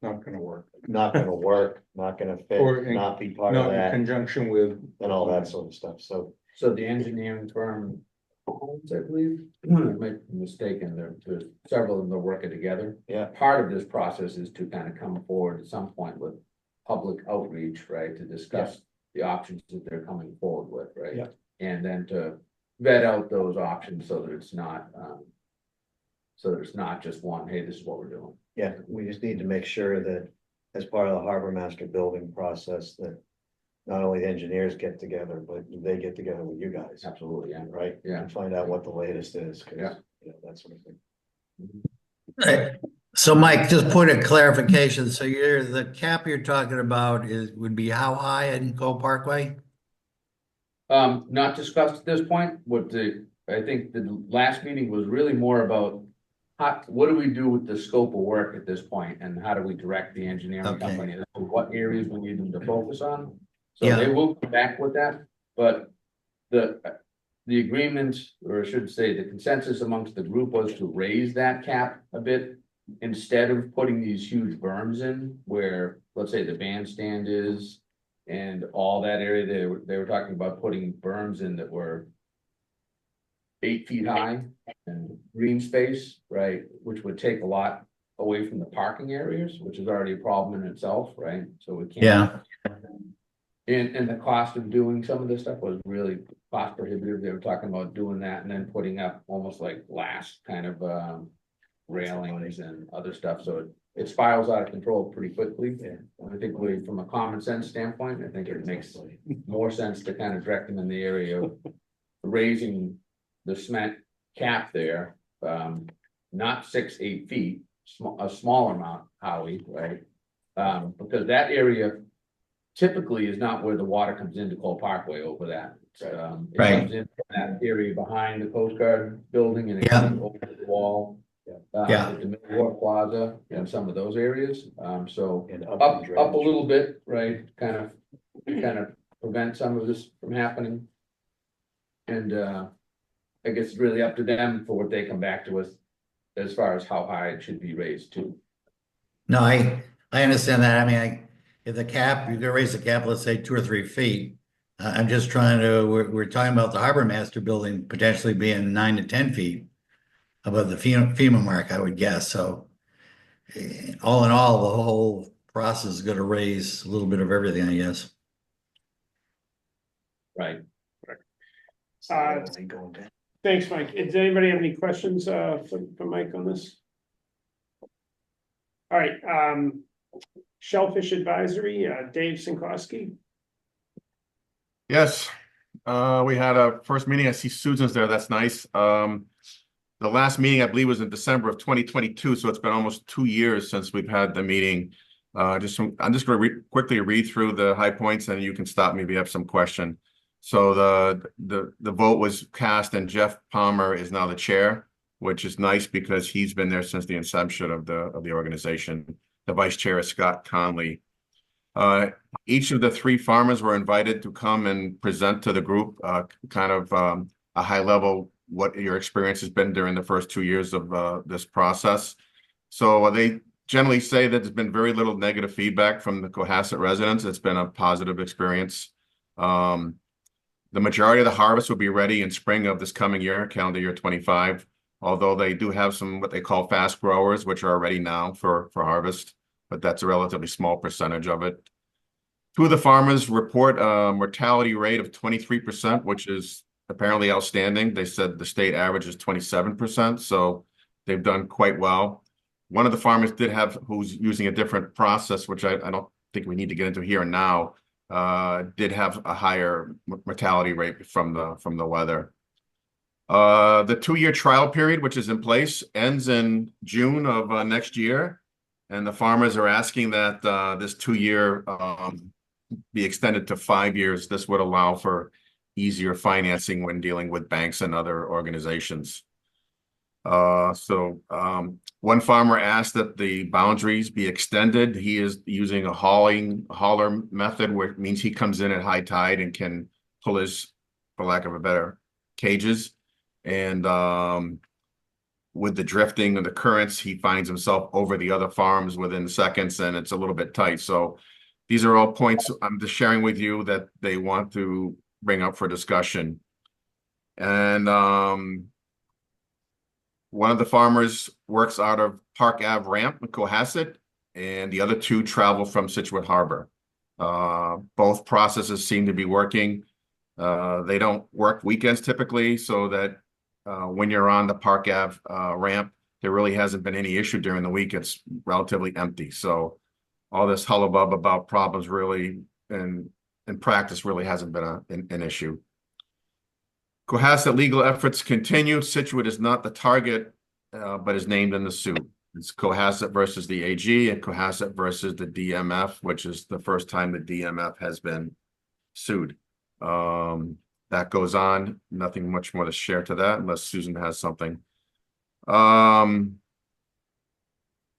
Not gonna work. not gonna work, not gonna Or fit, in- not be part of Not in that, conjunction with. and all that sort of stuff, so. So the engineering firm, I believe, I might be mistaken, there's several of them that are working together. Yeah. Part of this process is to kind of come forward at some point with public outreach, right, to discuss the options that they're coming forward with, right? Yeah. And then to vet out those options so that it's not, just one, hey, this is what we're doing. Yeah, we just need to make sure that as part of the harbor master building process, that not only the engineers get together, but they get together with you guys. Absolutely, yeah. Right? Yeah. And find out what the latest is, cause Yeah. that sort of thing. Right. So Mike, just point of clarification. So the cap you're talking about would be how high in Cole Parkway? Not discussed at this point. I think the last meeting was really more about what do we do with the scope of work at this point, and how do we direct the engineering Okay. company as to what areas we need them to focus on? So Yeah. they will come back with that, but the agreement, or I should say, the consensus amongst the group was to raise that cap a bit instead of putting these huge berms in where, let's say, the bandstand is and all that area. They were talking about putting berms in that were 8 feet high and green space, right, which would take a lot away from the parking areas, which is already a problem in itself, right? So we can't. Yeah. And the cost of doing some of this stuff was really cost prohibitive. They were talking about doing that and then putting up almost like glass kind of railings and other stuff. So it spirals out of control pretty quickly. Yeah. And I think from a common sense standpoint, I think it makes more sense to kind of direct them in the area of raising the cement cap there, not 6-8 feet, a smaller amount, Howie, right? Because that area typically is not where the water comes into Cole Parkway over that. It Right. comes in that area behind the Coast Guard building and it Yeah. comes over the wall. Yeah. At the Middle Wharf Plaza and some of those areas. So And up and a little bit, right? Kind of prevent some of this from happening. And I guess it's really up to them for what they come back to us as far as how high it should be raised to. No, I understand that. I mean, if the cap, you're gonna raise the cap, let's say 2 or 3 feet. I'm just trying to, we're talking about the harbor master building potentially being 9 to 10 feet above the FEMA mark, I would guess. So all in all, the whole process is gonna raise a little bit of everything, I guess. Right. Thanks, Mike. Does anybody have any questions for Mike on this? All right, Shellfish Advisory, Dave Sinkowski. Yes, we had a first meeting. I see Susan's there. That's nice. The last meeting, I believe, was in December of 2022, so it's been almost 2 years since we've had the meeting. I'm just going to quickly read through the high points, and you can stop me if you have some question. So the vote was cast, and Jeff Palmer is now the chair, which is nice because he's been there since the inception of the organization. The vice chair is Scott Conley. Each of the 3 farmers were invited to come and present to the group, kind of a high level what your experience has been during the first 2 years of this process. So they generally say that there's been very little negative feedback from the Cohasset residents. It's been a positive experience. The majority of the harvest will be ready in spring of this coming year, calendar year 25, although they do have some what they call fast growers, which are ready now for harvest, but that's a relatively small percentage of it. 2 of the farmers report a mortality rate of 23%, which is apparently outstanding. They said the state average is 27%, so they've done quite well. One of the farmers who's using a different process, which I don't think we need to get into here and now, did have a higher mortality rate from the weather. The 2-year trial period, which is in place, ends in June of next year, and the farmers are asking that this 2-year be extended to 5 years. This would allow for easier financing when dealing with banks and other organizations. One farmer asked that the boundaries be extended. He is using a hauler method, which means he comes in at high tide and can pull his, for lack of a better, cages. And with the drifting and the currents, he finds himself over the other farms within seconds, and it's a little bit tight. So these are all points I'm just sharing with you that they want to bring up for discussion. And one of the farmers works out of Park Ave Ramp in Cohasset, and the other 2 travel from Scituate Harbor. Both processes seem to be working. They don't work weekends typically, so that when you're on the Park Ave ramp, there really hasn't been any issue during the week. It's relatively empty. So all this hullabub about problems really, and in practice, really hasn't been an issue. Cohasset legal efforts continue. Scituate is not the target, but is named in the suit. It's Cohasset versus the AG and Cohasset versus the DMF, which is the first time the DMF has been sued. That goes on. Nothing much more to share to that unless Susan has something.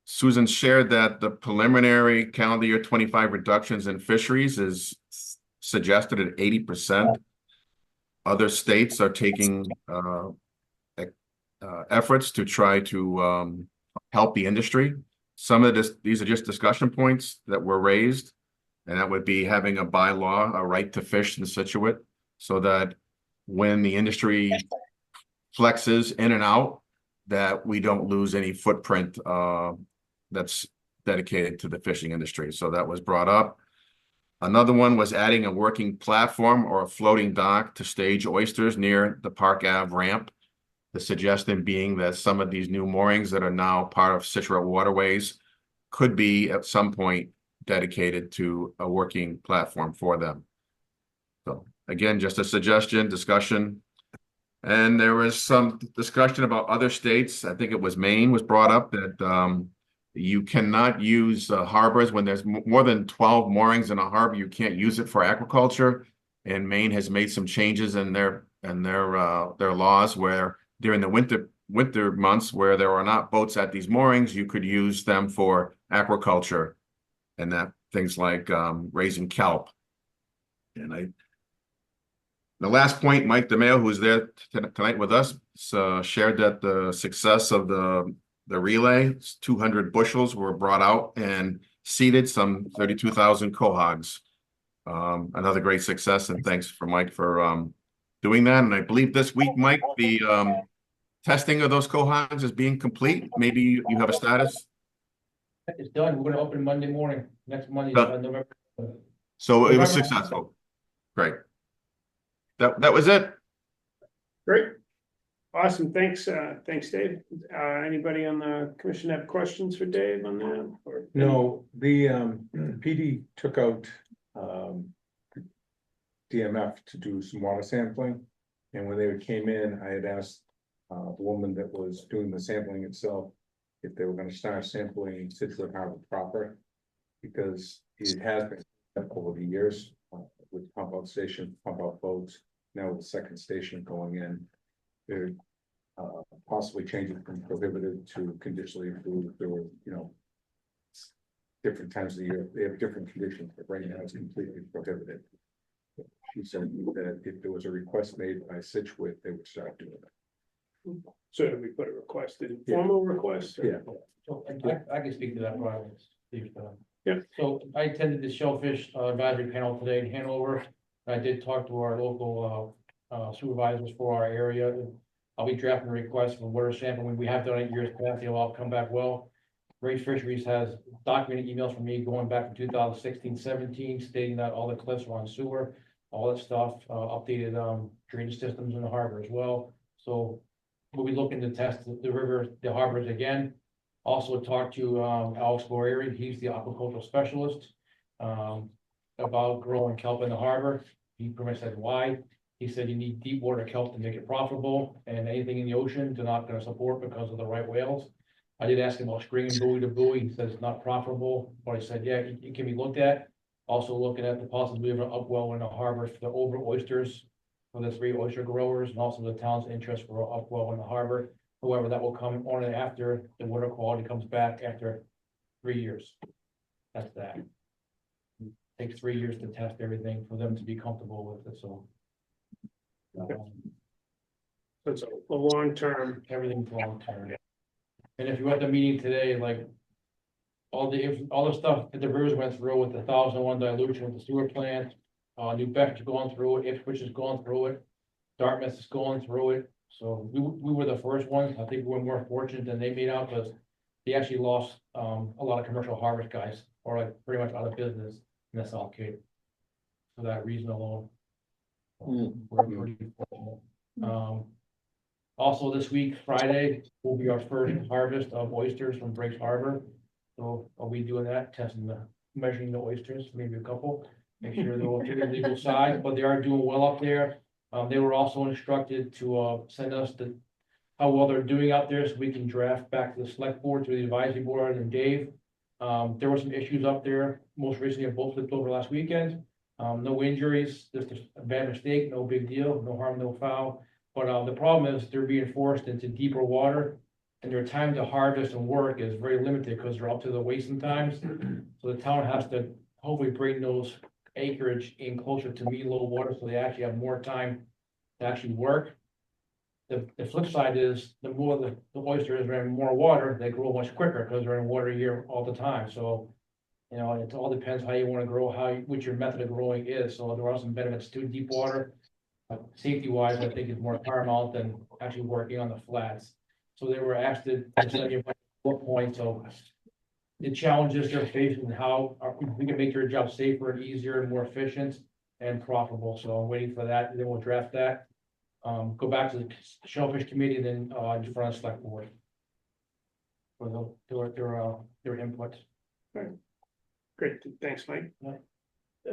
Susan shared that the preliminary calendar year 25 reductions in fisheries is suggested at 80%. Other states are taking efforts to try to help the industry. Some of these are just discussion points that were raised, and that would be having a bylaw, a right to fish in Scituate, so that when the industry flexes in and out, that we don't lose any footprint that's dedicated to the fishing industry. So that was brought up. Another one was adding a working platform or a floating dock to stage oysters near the Park Ave ramp. The suggestion being that some of these new moorings that are now part of Scituate Waterways could be at some point dedicated to a working platform for them. So again, just a suggestion, discussion. And there was some discussion about other states. I think it was Maine was brought up that you cannot use harbors when there's more than 12 moorings in a harbor. You can't use it for agriculture. And Maine has made some changes in their laws where during the winter months where there are not boats at these moorings, you could use them for aquaculture and that things like raising kelp And the last point, Mike DeMeo, who's there tonight with us, shared that the success of the relay, 200 bushels were brought out and seeded, some 32,000 cohogs. Another great success, and thanks for Mike for doing that. And I believe this week, Mike, the testing of those cohogs is being complete. Maybe you have a status. It's done. We're gonna open Monday morning, next Monday, Done. November. So it was November. successful. Great. That was it. Great. Awesome. Thanks, Dave. Anybody on the commission have questions for Dave on that? Or- No, the PD took out DMF to do some water sampling. And when they came in, I had asked the woman that was doing the sampling itself if they were gonna start sampling Scituate Harbor proper. Because it has been over the years with pump out station, pump out boats, now with the second station going in. They're possibly changing from prohibited to conditionally approved, or, you know, different times of the year, they have different conditions, but right now it's completely prohibited. She said that if there was a request made by Scituate, they would start doing it. So did we put a request in, formal request? or- Yeah. So I can speak to that problem. Steve. Yeah. So I attended the Shellfish Advisory Panel today in Hanover. I did talk to our local supervisors for our area. I'll be drafting a request for water sampling. We have done it years past. They'll all come back well. Ray Fisheries has documented emails from me going back to 2016-17 stating that all the cliffs are on sewer, all that stuff, updated drainage systems in the harbor as well. So we'll be looking to test the river, the harbors again. Also talked to Alex Boeri, he's the aquaculture specialist, about growing kelp in the harbor. He pretty much said why. He said you need deep water kelp to make it profitable, and anything in the ocean they're not going to support because of the right whales. I did ask him about stringing buoy to buoy. He says it's not profitable, but I said, yeah, it can be looked at. Also looking at the possibility of an upwell in the harbor for the over oysters for the 3 oyster growers, and also the town's interest for an upwell in the harbor. However, that will come on and after the water quality comes back after 3 years. That's that. It takes 3 years to test everything for them to be comfortable with it, so. So it's a long-term. Everything's long term. And if you were at the meeting today, like. All the stuff that the rivers went through with the 1001 dilution with the sewer plant, New Bedford's going through it, Ipswich is going through it. Dartmouth is going through it, so we were the first ones. I think we were more fortunate than they made out, because they actually lost a lot of commercial harvest guys, or like pretty much out of business in the South Cape. For that reason alone. We're pretty fortunate. Also this week, Friday, will be our first harvest of oysters from Brakes Harbor. So are we doing that, measuring the oysters, maybe a couple, make sure they're all to the legal size, but they are doing well up there. They were also instructed to send us how well they're doing out there, so we can draft back to the select board, to the advisory board and Dave. There were some issues up there, most recently a boat flipped over last weekend. No injuries, just a bad mistake, no big deal, no harm, no foul. But the problem is they're being forced into deeper water, and their time to harvest and work is very limited because they're up to the waist sometimes. So the town has to hopefully bring those acreage in closer to mean low water, so they actually have more time to actually work. The flip side is the more the oysters are in more water, they grow much quicker because they're in water here all the time. So, you know, it all depends how you want to grow, what your method of growing is. So there are some benefits to deep water. Safety wise, I think is more paramount than actually working on the flats. So they were asked to send you a point, so the challenges they're facing, and how we can make their job safer and easier and more efficient and profitable. So I'm waiting for that, and then we'll draft that. Go back to the Shellfish Committee, and then in front of the select board for their input. Great, thanks, Mike.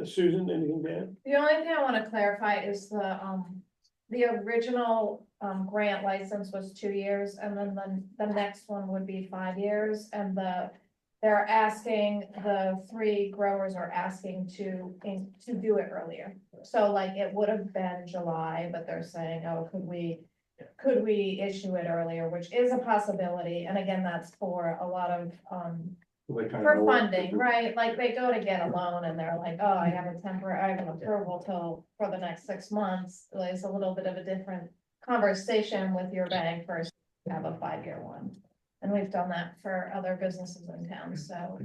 Susan, anything to add? The only thing I want to clarify is the original grant license was 2 years, and then the next one would be 5 years, and they're asking, the 3 growers are asking to do it earlier. So like it would have been July, but they're saying, oh, could we issue it earlier, which is a possibility. And again, that's for a lot of Like kind of For know what- funding, right, like they go to get a loan and they're like, oh, I have an approval till, for the next 6 months. It's a little bit of a different conversation with your bank versus have a 5-year one. And we've done that for other businesses in town, so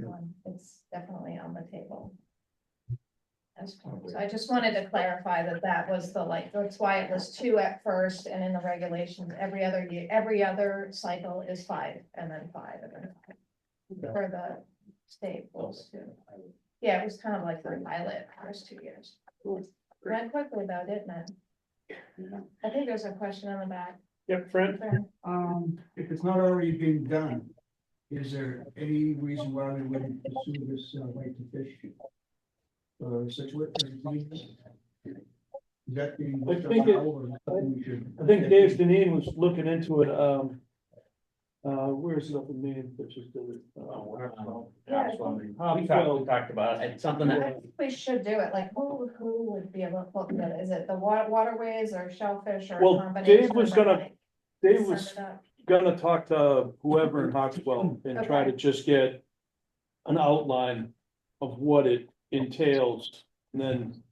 it's definitely on the table. So I just wanted to clarify that that was the, like, that's why it was 2 at first, and in the regulations, every other year, every other cycle is 5, and then 5, and then 5. For the state was 2. Yeah, it was kind of like the pilot first 2 years. Went quickly though, didn't it? I think there's a question on the back. Yep, Fred? If it's not already being done, is there any reason why we wouldn't pursue this right to fish? Scituate? Is that being I looked think at it- now, or something we should? I think Dave Deneen was looking into it, where's it up in Maine, that just did it? We talked about it, it's something I that, think we should do it, like, who would be able to look at it? Is it the waterways or shellfish or a Well, combination? Dave was of gonna- everything? Dave Set was it up. gonna talk to whoever in Hartswell and try to Okay. just get an outline of what it entails, and then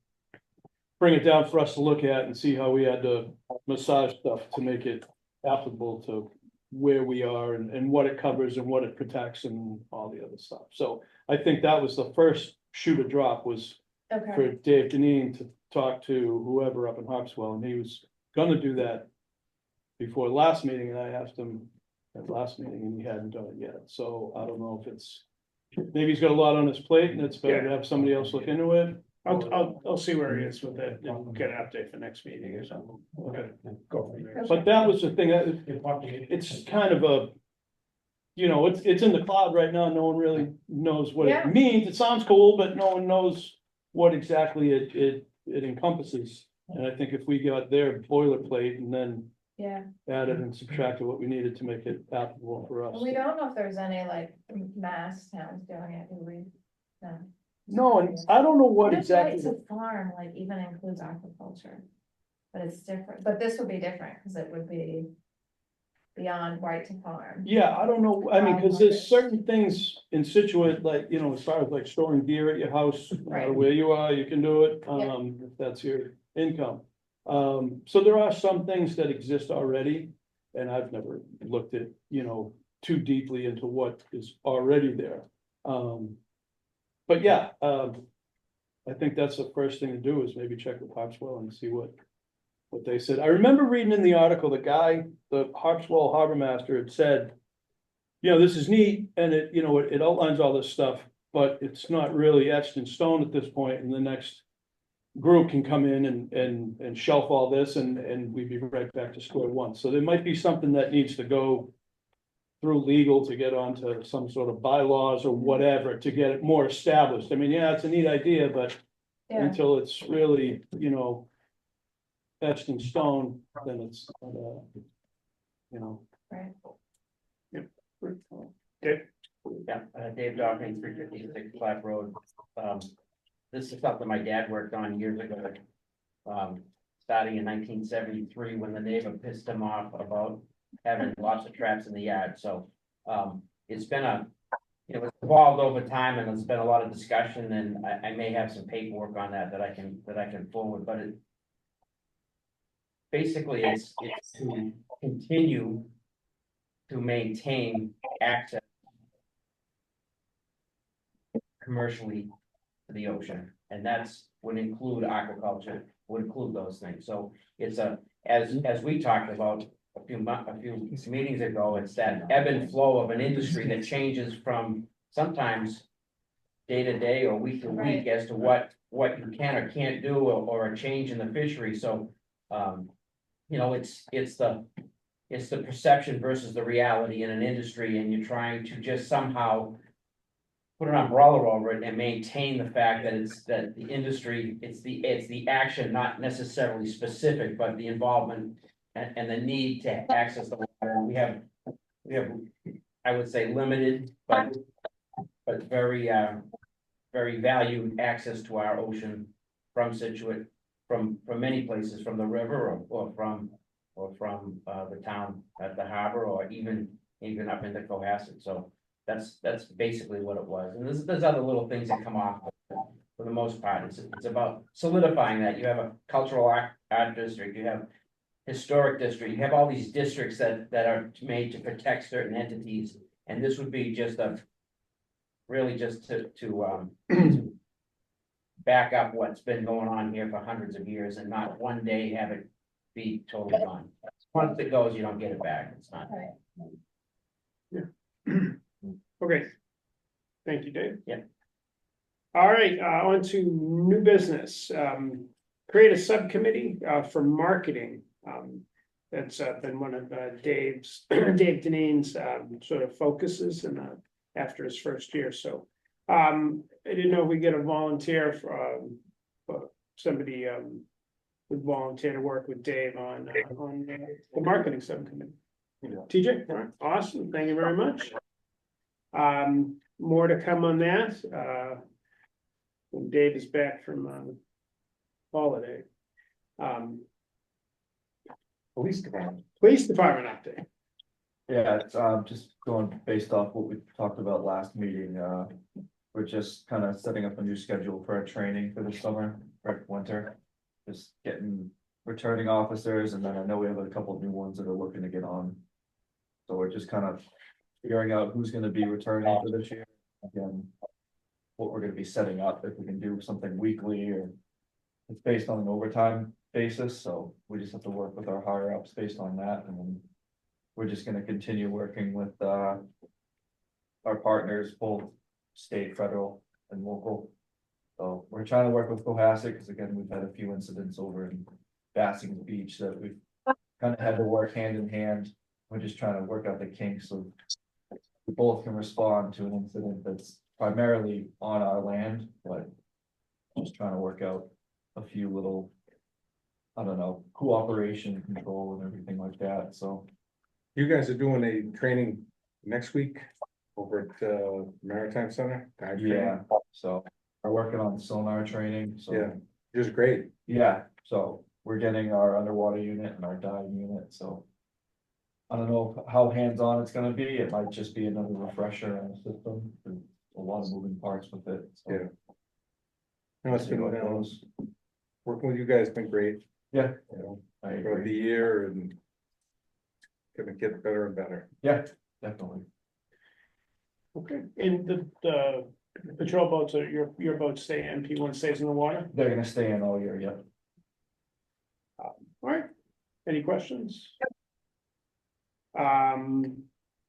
bring it down for us to look at and see how we had to massage stuff to make it applicable to where we are and what it covers and what it protects and all the other stuff. So I think that was the first shoe to drop, was Okay, for Dave Deneen to talk to whoever up in Hartswell, and he was gonna do that before last meeting, and I asked him at last meeting, and he hadn't done it yet, so I don't know if it's, maybe he's got a lot on his plate, and it's better to have somebody else look into it. I'll see where he is with it and get an update for next meeting or something. Okay. Go from there. But that was the thing, it's kind of a, you know, it's in the cloud right now, no one really knows what Yeah. it means, it sounds cool, but no one knows what exactly it encompasses. And I think if we got their boilerplate and then yeah, added and subtracted what we needed to make it applicable for us. and we don't know if there's any like mass towns doing it, do we? No. No, and I don't know what It's right exactly, to farm, like even includes aquaculture. But it's different, but this would be different, because it would be beyond right to farm. yeah, I don't know, I mean, cause there's certain things in Scituate, like, you know, as far as like storing beer at your house, no matter Right. where you are, you can do it, Yeah. if that's your income. So there are some things that exist already, and I've never looked at, you know, too deeply into what is already there. But yeah, I think that's the first thing to do, is maybe check with Hartswell and see what they said. I remember reading in the article, the Hartswell Harbor Master had said, you know, this is neat, and it, you know, it outlines all this stuff, but it's not really etched in stone at this point, and the next group can come in and shelf all this, and we'd be right back to square one. So there might be something that needs to go through legal to get onto some sort of bylaws or whatever, to get it more established. I mean, yeah, it's a neat idea, but Yeah, until it's really, you know, etched in stone, then it's, you know. right. yeah, Dave Dawkins, 356 Flat Road. This is something my dad worked on years ago. Starting in 1973, when the neighbor pissed him off about having lots of traps in the yard, so, it's been it was evolved over time, and there's been a lot of discussion, and I may have some paperwork on that I can forward, but it. Basically, it's to continue to maintain access commercially to the ocean, and that's would include aquaculture, would include those things. So it's as we talked about a few meetings ago, it's that ebb and flow of an industry that changes from sometimes day to day or week to week as to what you can or can't do, or a change in the fishery. So you know, it's the perception versus the reality in an industry, and you're trying to just somehow put an umbrella over it and maintain the fact that the industry, it's the action, not necessarily specific, but the involvement and the need to access the water. We have, I would say, limited, but very valued access to our ocean from Scituate, from many places, from the river or from the town at the harbor, or even up into Cohasset. So That's basically what it was, and there's other little things that come off. For the most part, it's about solidifying that you have a cultural art district, you have historic district, you have all these districts that are made to protect certain entities, and this would be just really just to back up what's been going on here for hundreds of years and not one day have it be totally gone. Once it goes, you don't get it back. It's not. Okay. Thank you, Dave. Yeah. All right, on to new business. Create a subcommittee for marketing. That's been one of Dave Deneen's sort of focuses and after his first year. So I didn't know if we get a volunteer for somebody would volunteer to work with Dave on the marketing subcommittee. TJ, all right, awesome, thank you very much. More to come on that. When Dave is back from holiday. Police department. Police department update. Yeah, it's just going based off what we talked about last meeting, we're just kind of setting up a new schedule for our training for the summer, for winter. Just getting returning officers, and then I know we have a couple of new ones that are looking to get on. So we're just kind of figuring out who's gonna be returning for this year. Again, what we're gonna be setting up, if we can do something weekly, or it's based on an overtime basis, so we just have to work with our higher ups based on that, and then we're just gonna continue working with our partners, both state, federal, and local. So we're trying to work with Cohasset, because again, we've had a few incidents over in Bassing Beach that we've kind of had to work hand in hand. We're just trying to work out the kinks so we both can respond to an incident that's primarily on our land, but just trying to work out a few little, I don't know, cooperation, control and everything like that, so. You guys are doing a training next week over at Maritime Center? Dive training? Yeah, so we're working on sonar training, so. Yeah, just great. Yeah, so we're getting our underwater unit and our dive unit, so. I don't know how hands-on it's gonna be, it might just be another refresher on the system, there's a lot of moving parts with it, so. Yeah. No, it's See been, what goes. working with you guys has been great. Yeah. You know, I throughout the agree, year and gonna get better and better. yeah, definitely. Okay, and the patrol boats are your boats stay, MP1 stays in the water? They're gonna stay in all year, yeah. All right, any questions?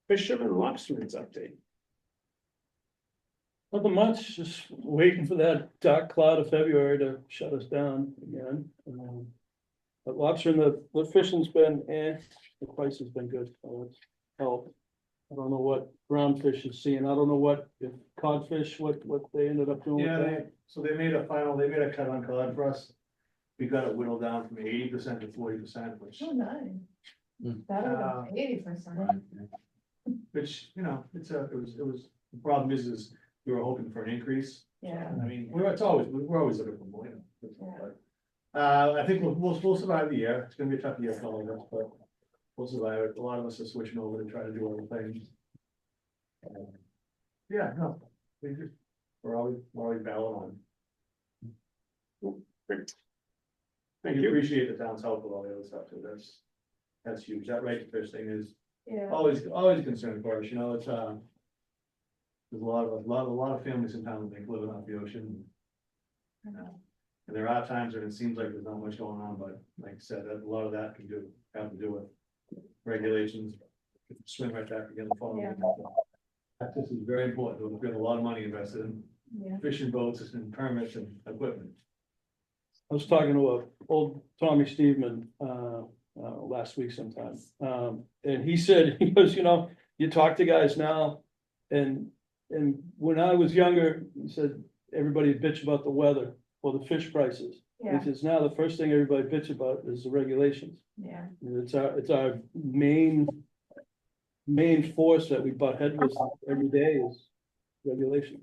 Fisherman lobsterman's update. Nothing much, just waiting for that dark cloud of February to shut us down again. But lobster and the fishing's been, the price has been good, so it's helped. I don't know what ground fish is seeing, I don't know what, if codfish, what they ended up doing with Yeah, that. so they made a cut on cod for us. We got it whittled down from 80% to 40%, which, Oh, nice. Better than 80%. you know, it was, the problem is we were hoping for an increase. Yeah. I mean, we're always looking for more, you know. I think we'll survive the year. It's gonna be a tough year for all of us, but we'll survive it. A lot of us are switching over to try to do other things. Yeah, no, we're always battling on. Thank We you. appreciate the town's help with all the other stuff too. That's huge. That right to fish thing is Yeah. always a concern for us, you know, it's there's a lot of families in town that think living off the ocean. And there are times when it seems like there's not much going on, but like I said, a lot of that have to do with regulations. Swing right back again, the phone. Yeah. This is very important. We have a lot of money invested in Yeah. fishing boats and permits and equipment. I was talking to old Tommy Steveman, last week sometime. And he said, he goes, you know, you talk to guys now, and when I was younger, he said, everybody bitch about the weather or the fish prices. Yeah. He says, now the first thing everybody bitch about is the regulations. Yeah. It's our main force that we butt heads with every day is regulation.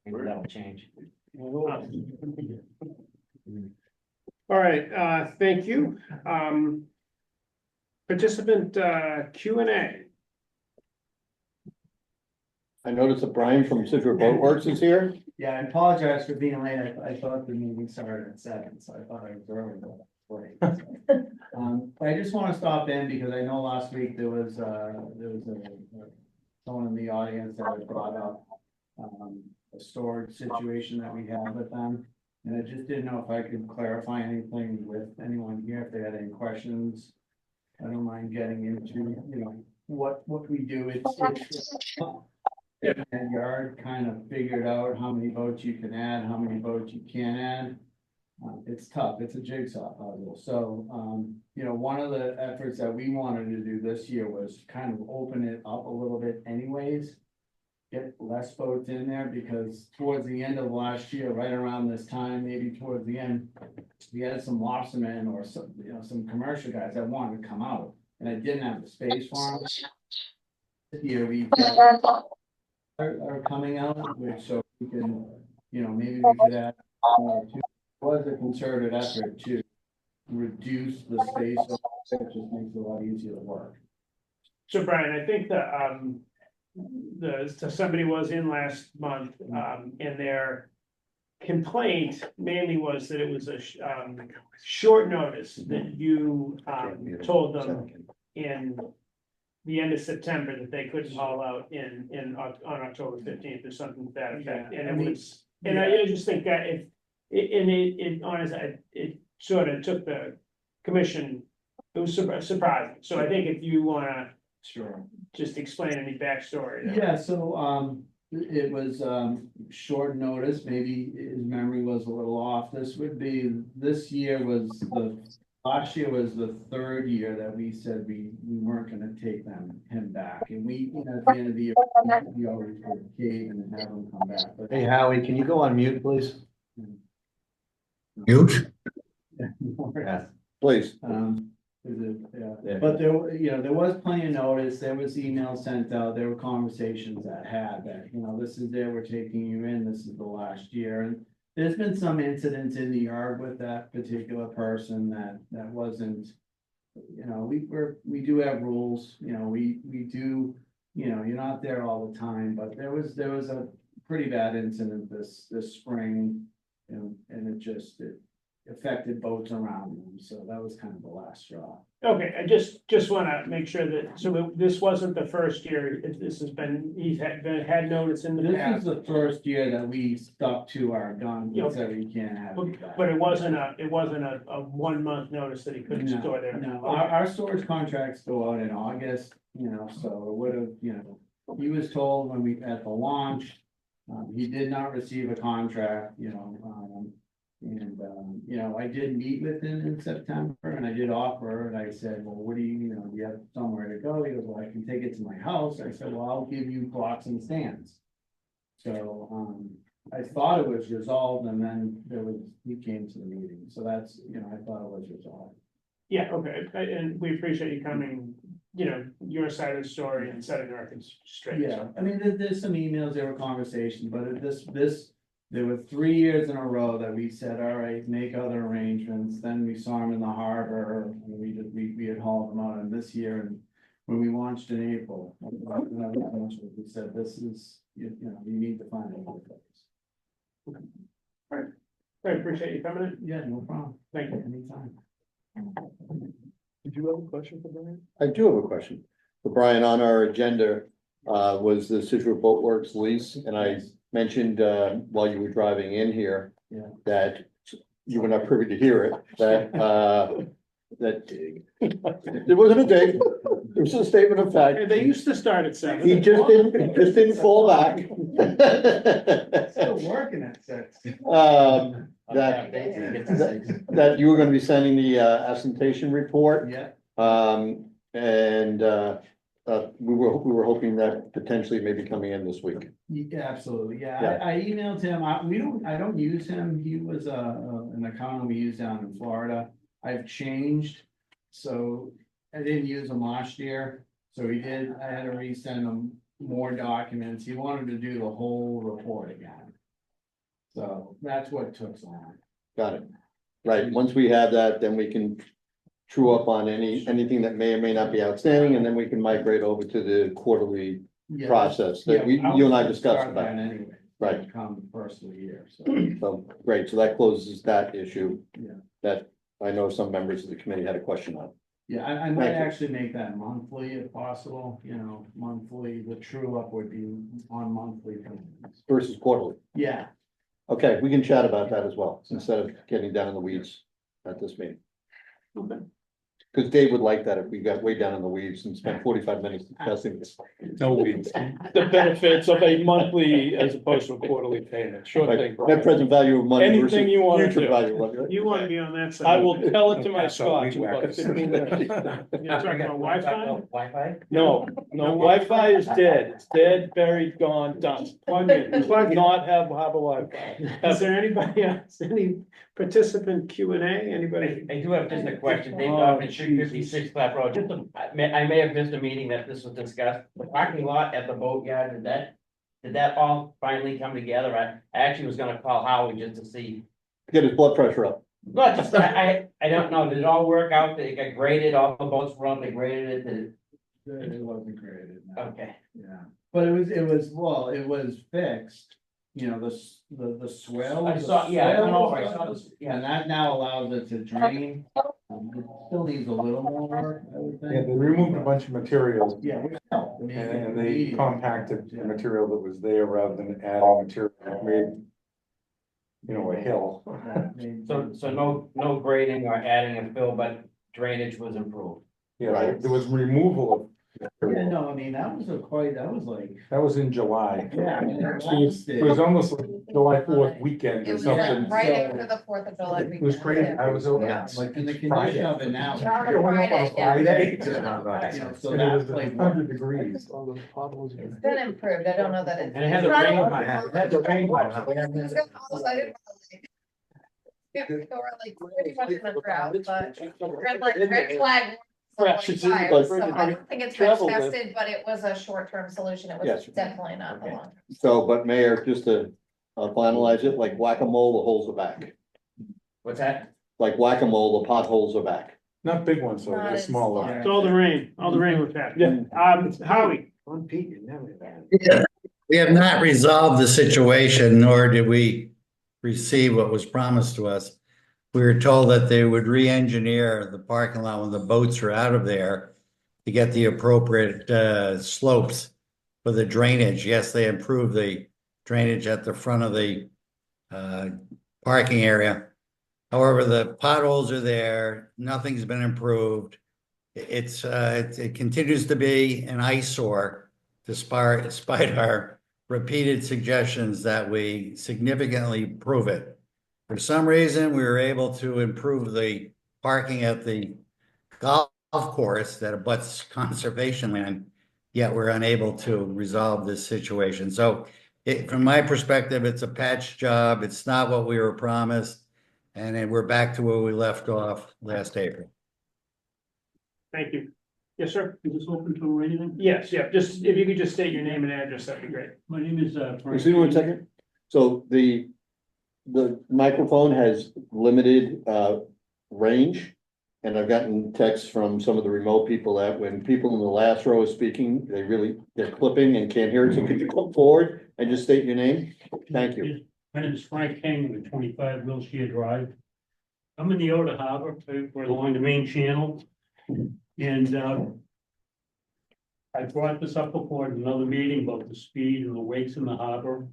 Maybe that'll change. All right, thank you. participant Q&A. I noticed that Brian from Scituate Boatworks is here. Yeah, I apologize for being late. I thought the meeting started at 7, so I thought I was early. I just want to stop in because I know last week there was someone in the audience that had brought up a storage situation that we have with them. And I just didn't know if I could clarify anything with anyone here, if they had any questions. I don't mind getting into, what we do. And yard kind of figured out how many boats you can add, how many boats you can't add. It's tough, it's a jigsaw puzzle, so, one of the efforts that we wanted to do this year was kind of open it up a little bit anyways. Get less boats in there, because towards the end of last year, right around this time, maybe towards the end, we had some lobstermen or some commercial guys that wanted to come out, and I didn't have the space for them. This year we are coming out, which so we can, maybe we could add two. Was a concerted effort to reduce the space, it just makes it a lot easier to work. So Brian, I think somebody was in last month, and their complaint mainly was that it was a short notice that you told them in the end of September that they couldn't haul out on October 15th or something to that effect. And I just think that it sort of took the commission, it was surprising. So I think if you wanna just explain any backstory. Yeah, so it was short notice, maybe his memory was a little off. Last year was the third year that we said we weren't gonna take him back. And we, at the end of the year, we always would cave and have him come back. But Hey, Howie, can you go on mute, please? Mute? Yeah. Please. But there was plenty of notice, there was emails sent out, there were conversations that had that, this is there, we're taking you in, this is the last year. And there's been some incidents in the yard with that particular person that wasn't, we do have rules, we do, you're not there all the time, but there was a pretty bad incident this spring. And it affected boats around them, so that was kind of the last straw. Okay, I just wanna make sure that, so this wasn't the first year, this has been, he's had notice in the This past. is the first year that we stuck to our guns and said we can't have it back. But it wasn't a 1 month notice that he couldn't store there. No, our storage contracts go out in August, so it would have, he was told when we, at the launch, he did not receive a contract, I did meet with him in September and I did offer, and I said, well, what do you have somewhere to go? He goes, well, I can take it to my house. I said, well, I'll give you blocks and stands. So, I thought it was resolved, and then he came to the meeting, so that's, I thought it was resolved. Yeah, okay, and we appreciate you coming, your side of the story and setting the records straight. Yeah, I mean, there's some emails, there were conversations, but there were 3 years in a row that we said, all right, make other arrangements. Then we saw him in the harbor, and we had hauled him out. And this year, and when we launched in April, we said, this is, you need to find another place. Okay. All right, I appreciate you coming in. Yeah, no problem. Thank you. Anytime. Did you have a question for Brian? I do have a question. For Brian, on our agenda, was the Scituate Boatworks lease, and I mentioned, while you were driving in here. Yeah. That you were not privy to hear it, that it wasn't a date, it was a statement of fact. They used to start at 7. He just didn't fall back. Still working at 6. That you were gonna be sending the absentation report. Yeah. We were hoping that potentially it may be coming in this week. Yeah, absolutely. Yeah. Yeah, I emailed him. I don't use him. He was an accountant we used down in Florida. I've changed, so I didn't use him last year. So I had to resend him more documents. He wanted to do the whole report again. So that's what took so long. Got it. Right, once we have that, then we can true up on anything that may or may not be outstanding, and then we can migrate over to the quarterly Yeah, process that yeah, you and I was discussed start about. that Anyway. Right. Come first of the year, so. So, great, so that closes that issue. Yeah. That I know some members of the committee had a question on. Yeah, I might Thank you. actually make that monthly if possible, monthly, the true up would be on monthly. payments. Versus quarterly. Yeah, Okay, we can chat about that as well, instead of getting down in the weeds at this meeting. Okay. Because Dave would like that if we got way down in the weeds and spent 45 minutes discussing this. No weeds. The benefits of a monthly as opposed to a quarterly payment, sure thing. Net present value of money versus Anything you wanna future do. value of money, right? You want to be on that side. I will tell it to my That's how we scotch in about whack it. 15 minutes. You're talking about Wi-Fi? Wi-Fi? No, Wi-Fi is dead. It's dead, buried, gone, done. Plug it, plug it. Not have Wi-Fi. Is there anybody else, any participant Q and A, anybody? I do have just a question, Dave Oh, Dobbin, Jesus. 356 Clap Road, I may have missed a meeting that this was discussed, the parking lot at the boatyard, did that all finally come together? I actually was gonna call Howie just to see. Get his blood pressure up. No, just, I don't know, did it all work out, it got graded, all the boats were on, they graded it, it wasn't graded, no. okay. Yeah, but it was fixed, the swell. I saw, yeah, I went over, I saw this, yeah. And that now allows it to drain. It still needs a little more work, I would Yeah, think. they removed a bunch of material Yeah, we know. and they compacted the material that was there rather than adding material that made, a hill. So no grading or adding a fill, but drainage was improved. Yeah, there was removal of Yeah, material. no, that was like, That was in July. yeah. It was almost like July 4th weekend It or was something. right after the 4th of July. It was crazy. I was over Yeah. like And the Friday. condition of it now. Yeah, I went up on a Friday, Friday. So And it was that's like. 100 degrees. It's been improved, I don't know that it's. And it had the It's not rain all- on it. It had the rain on it. It's got all the lighted- People were like pretty much in the drought, but red flag. Fresh, it's fire, like- so I don't think it's been Travel with- tested, but it was a short-term solution, it was Yes. definitely not the long. So, but Mayor, just to finalize it, like whack-a-mole, the holes are back. What's that? Like whack-a-mole, the potholes are back. Not big ones, though, Not they're as smaller. large. It's all the rain was back. Yeah. Howie, On Pete, you never. We have not resolved the situation, nor did we receive what was promised to us. We were told that they would re-engineer the parking lot when the boats are out of there to get the appropriate slopes for the drainage. Yes, they improved the drainage at the front of the parking area. However, the potholes are there, nothing's been improved. It continues to be an eyesore despite our repeated suggestions that we significantly improve it. For some reason, we were able to improve the parking at the golf course that abuts conservation land, yet we're unable to resolve this situation. So from my perspective, it's a patch job. It's not what we were promised. And then we're back to where we left off last April. thank you. Yes, sir. Is this open to anything? Yes, yeah, just, if you could just state your name and address, that'd be great. My name is, Frank. Excuse me 1 second. So the microphone has limited range. And I've gotten texts from some of the remote people that when people in the last row is speaking, they're clipping and can't hear it. So could you come forward and just state your name? Thank you. My name is Frank King with 25 Wilshire Drive. I'm in the outer harbor, we're along the main channel. And I brought this up before in another meeting about the speed and the wakes in the harbor.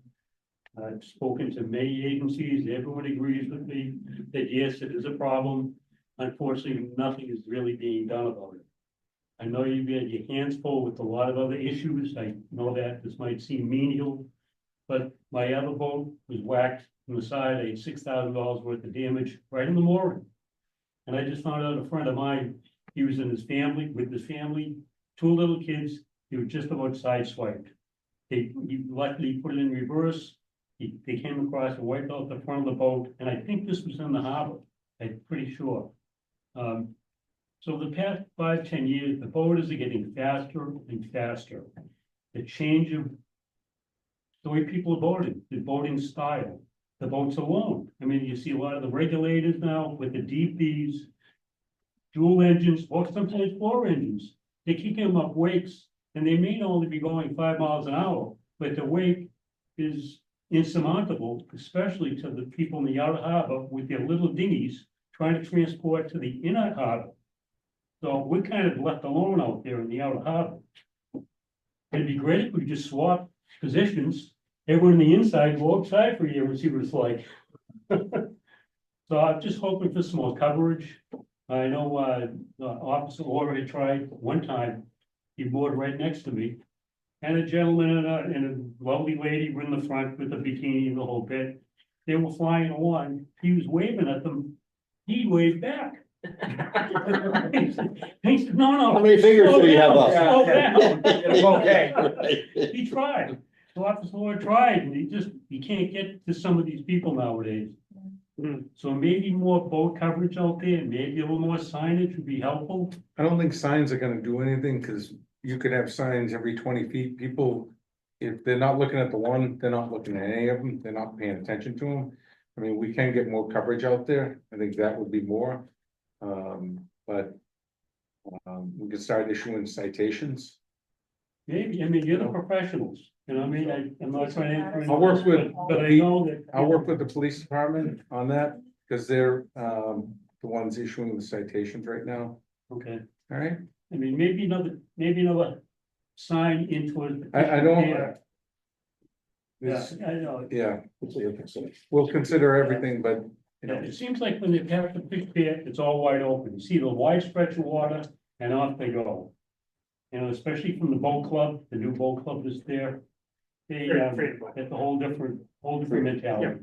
I've spoken to many agencies, everyone agrees with me that yes, it is a problem. Unfortunately, nothing is really being done about it. I know you've had your hands full with a lot of other issues. I know that this might seem menial, but my other boat was whacked from the side. I had $6,000 worth of damage right in the mooring. And I just found out a friend of mine, he was with his family, 2 little kids. He was just about sideswiped. He luckily put it in reverse. They came across and wiped out the front of the boat, and I think this was in the harbor. I'm pretty sure. So the past 5-10 years, the boaters are getting faster and faster. The change of the way people are boating, the boating style, the boats alone. I mean, you see a lot of the regulators now with the DPs. dual engines, or sometimes 4 engines. They're kicking them up wakes, and they may only be going 5 miles an hour, but the wake is insurmountable, especially to the people in the outer harbor with their little dinghies trying to transport to the inner harbor. So we're kind of left alone out there in the outer harbor. It'd be great if we just swap positions, everyone on the inside go outside for a year and see what it's like. So I'm just hoping for some more coverage. I know, Officer Orr had tried one time, he moored right next to me. And a gentleman and a lovely lady were in the front with a bikini and the whole bit. They were flying along, he was waving at them, he waved back. He said, no. How many fingers slow did he have down, up? slow down." Okay. He tried, so Officer Orr tried, and he can't get to some of these people nowadays. So maybe more boat coverage out there, maybe a little more signage would be helpful. I don't think signs are gonna do anything, cause you could have signs every 20 feet, people. If they're not looking at the one, they're not looking at any of them, they're not paying attention to them. I mean, we can get more coverage out there, I think that would be more. But we could start issuing citations. Maybe, I mean, you're the professionals, you know, what I mean, I'm not trying to. I'll work with- But I know that. I'll work with the police department on that, because they're the ones issuing the citations right now, Okay, all right? I mean, maybe another sign into it. I don't. Yeah, This, I know. yeah, we'll consider everything, but, you Yeah, know, it seems like when they have the big pit, it's all wide open. You see the wide stretch of water and off they go. You know, especially from the boat club, the new boat club is there. They, it's a whole different mentality.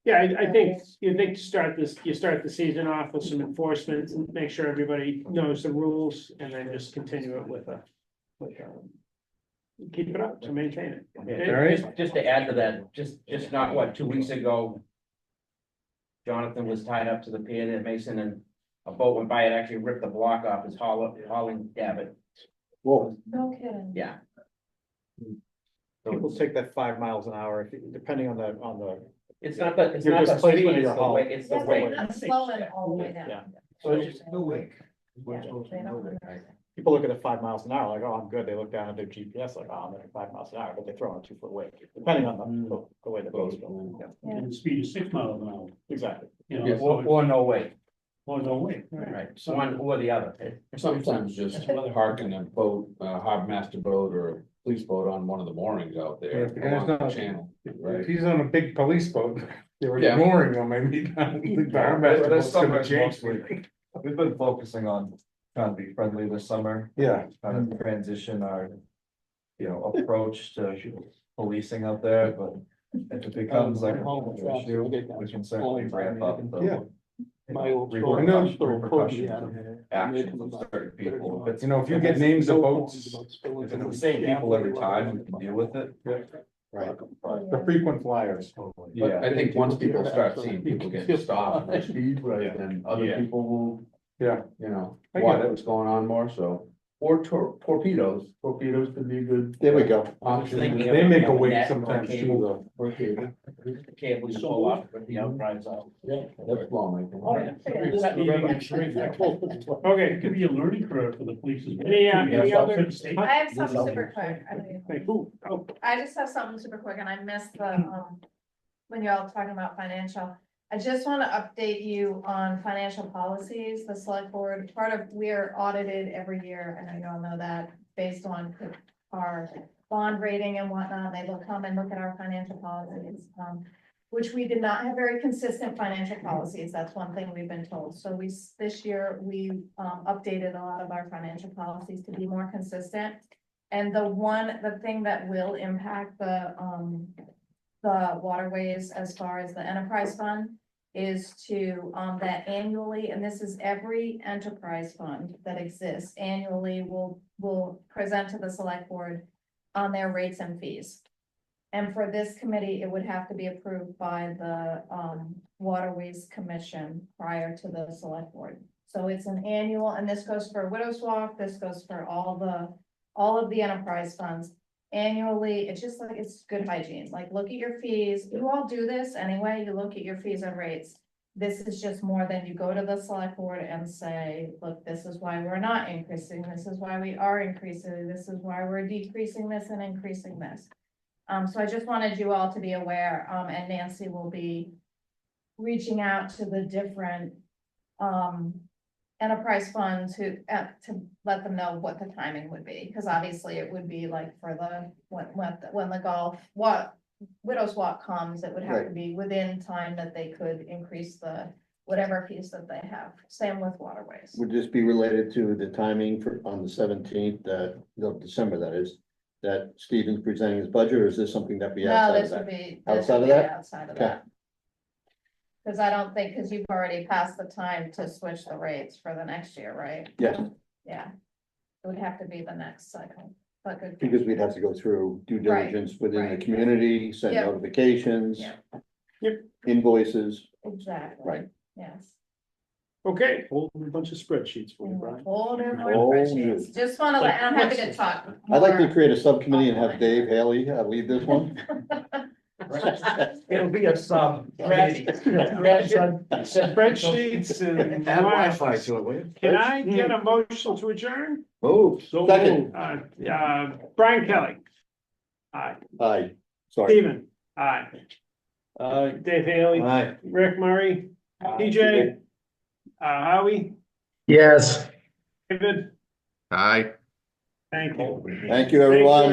Yeah, I think, you start the season off with some enforcement and make sure everybody knows the rules and then just continue it with keep it up to maintain it. all right? Just to add to that, just not what, 2 weeks ago. Jonathan was tied up to the pier there, Mason, and a boat went by and actually ripped the block off his hauling davit. Whoa, No kidding. Yeah. People take that 5 miles an hour, depending on the, It's not the, it's Your not the displacement speed, of it's your the hull. way, it's the Yeah, weight. they're not slowing all the way down. Yeah. So it's just no wake. people look at it 5 miles an hour, like, oh, I'm good, they look down at their GPS, like, oh, I'm at 5 miles an hour, but they throw on a 2-foot wake, depending on the way the boat's going. Yeah, And the speed is 6 miles an hour, exactly. you know, Yeah, so or no weight, or no way. right, so one or the other. Sometimes just parking a boat, a harbor master boat or a police boat on one of the moorings out Yeah, there if the guy's along the not- channel. If he's on a big police boat, they were Yeah. ignoring him, I mean, the harbor This boat's gonna summer, change. we've been focusing on trying to be friendly this summer. Yeah. Kind of transition our, approach to policing out there, but if it becomes like an issue, we can certainly ramp up Yeah. My old store. repercussions of actions of certain people. If If you get names of boats, it's the same people every time, we can deal with it. right. the frequent flyers. But I think once people start seeing people getting stopped for speed, Right. then other Yeah. people will, Yeah, I get watch it. what's going on more, so. Or torpedoes could be a good There we go. option. They make a wake sometimes too, though. Or cable. Cable you pull off with the outdrives out. Yeah, that's long, I think. Oh, yeah. Okay, It could be a learning curve for the police. Any other? I have something super quick. Oh, I just have something super quick and I missed the, when you're all talking about financial. I just want to update you on financial policies, the select board, we're audited every year, and you all know that, based on our bond rating and whatnot, they will come and look at our financial policies. Which we did not have very consistent financial policies, that's one thing we've been told, so this year, we updated a lot of our financial policies to be more consistent. And the thing that will impact the waterways as far as the enterprise fund is to, that annually, and this is every enterprise fund that exists, annually will present to the select board on their rates and fees. And for this committee, it would have to be approved by the, Waterways Commission prior to the select board. So it's an annual, and this goes for Widows Walk, this goes for all of the enterprise funds. Annually, it's just like, it's good hygiene, like, look at your fees, you all do this anyway, you look at your fees and rates. this is just more than you go to the select board and say, look, this is why we're not increasing, this is why we are increasing, this is why we're decreasing this and increasing this. So I just wanted you all to be aware, and Nancy will be reaching out to the different, enterprise funds who, to let them know what the timing would be, because obviously it would be like for the, when the golf, Widows Walk comes, it would have to Right. be within time that they could increase the, whatever fees that they have, same with waterways. Would this be related to the timing for, on the 17th, of December, that is, that Stephen's presenting his budget, or is this something that be No, outside this of would that? be. this Outside would of be that? Outside of Okay. that. Cause I don't think, cause you've already passed the time to switch the rates for the next year, right? Yes, Yeah. It would have to be the next cycle, but good. because we'd have to go through due Right, diligence within the right. community, send Yep. notifications. Yep. Invoices, Exactly. right. Yes. Okay, whole bunch of spreadsheets for you, Brian. Whole new Whole spreadsheets. Just wanna let, I'm happy to talk. I'd like to more. create a subcommittee and have Dave Haley lead this one. It'll be a sub. Spreadsheets and. Add Wi-Fi to it, will you? Can I get a motion to adjourn? Move, So second, Brian Kelly. Aye. aye, sorry. Stephen. Aye. Dave Haley. Aye. Rick Murray. TJ. Howie. Yes. David. Aye. Thank you. Thank you, everyone.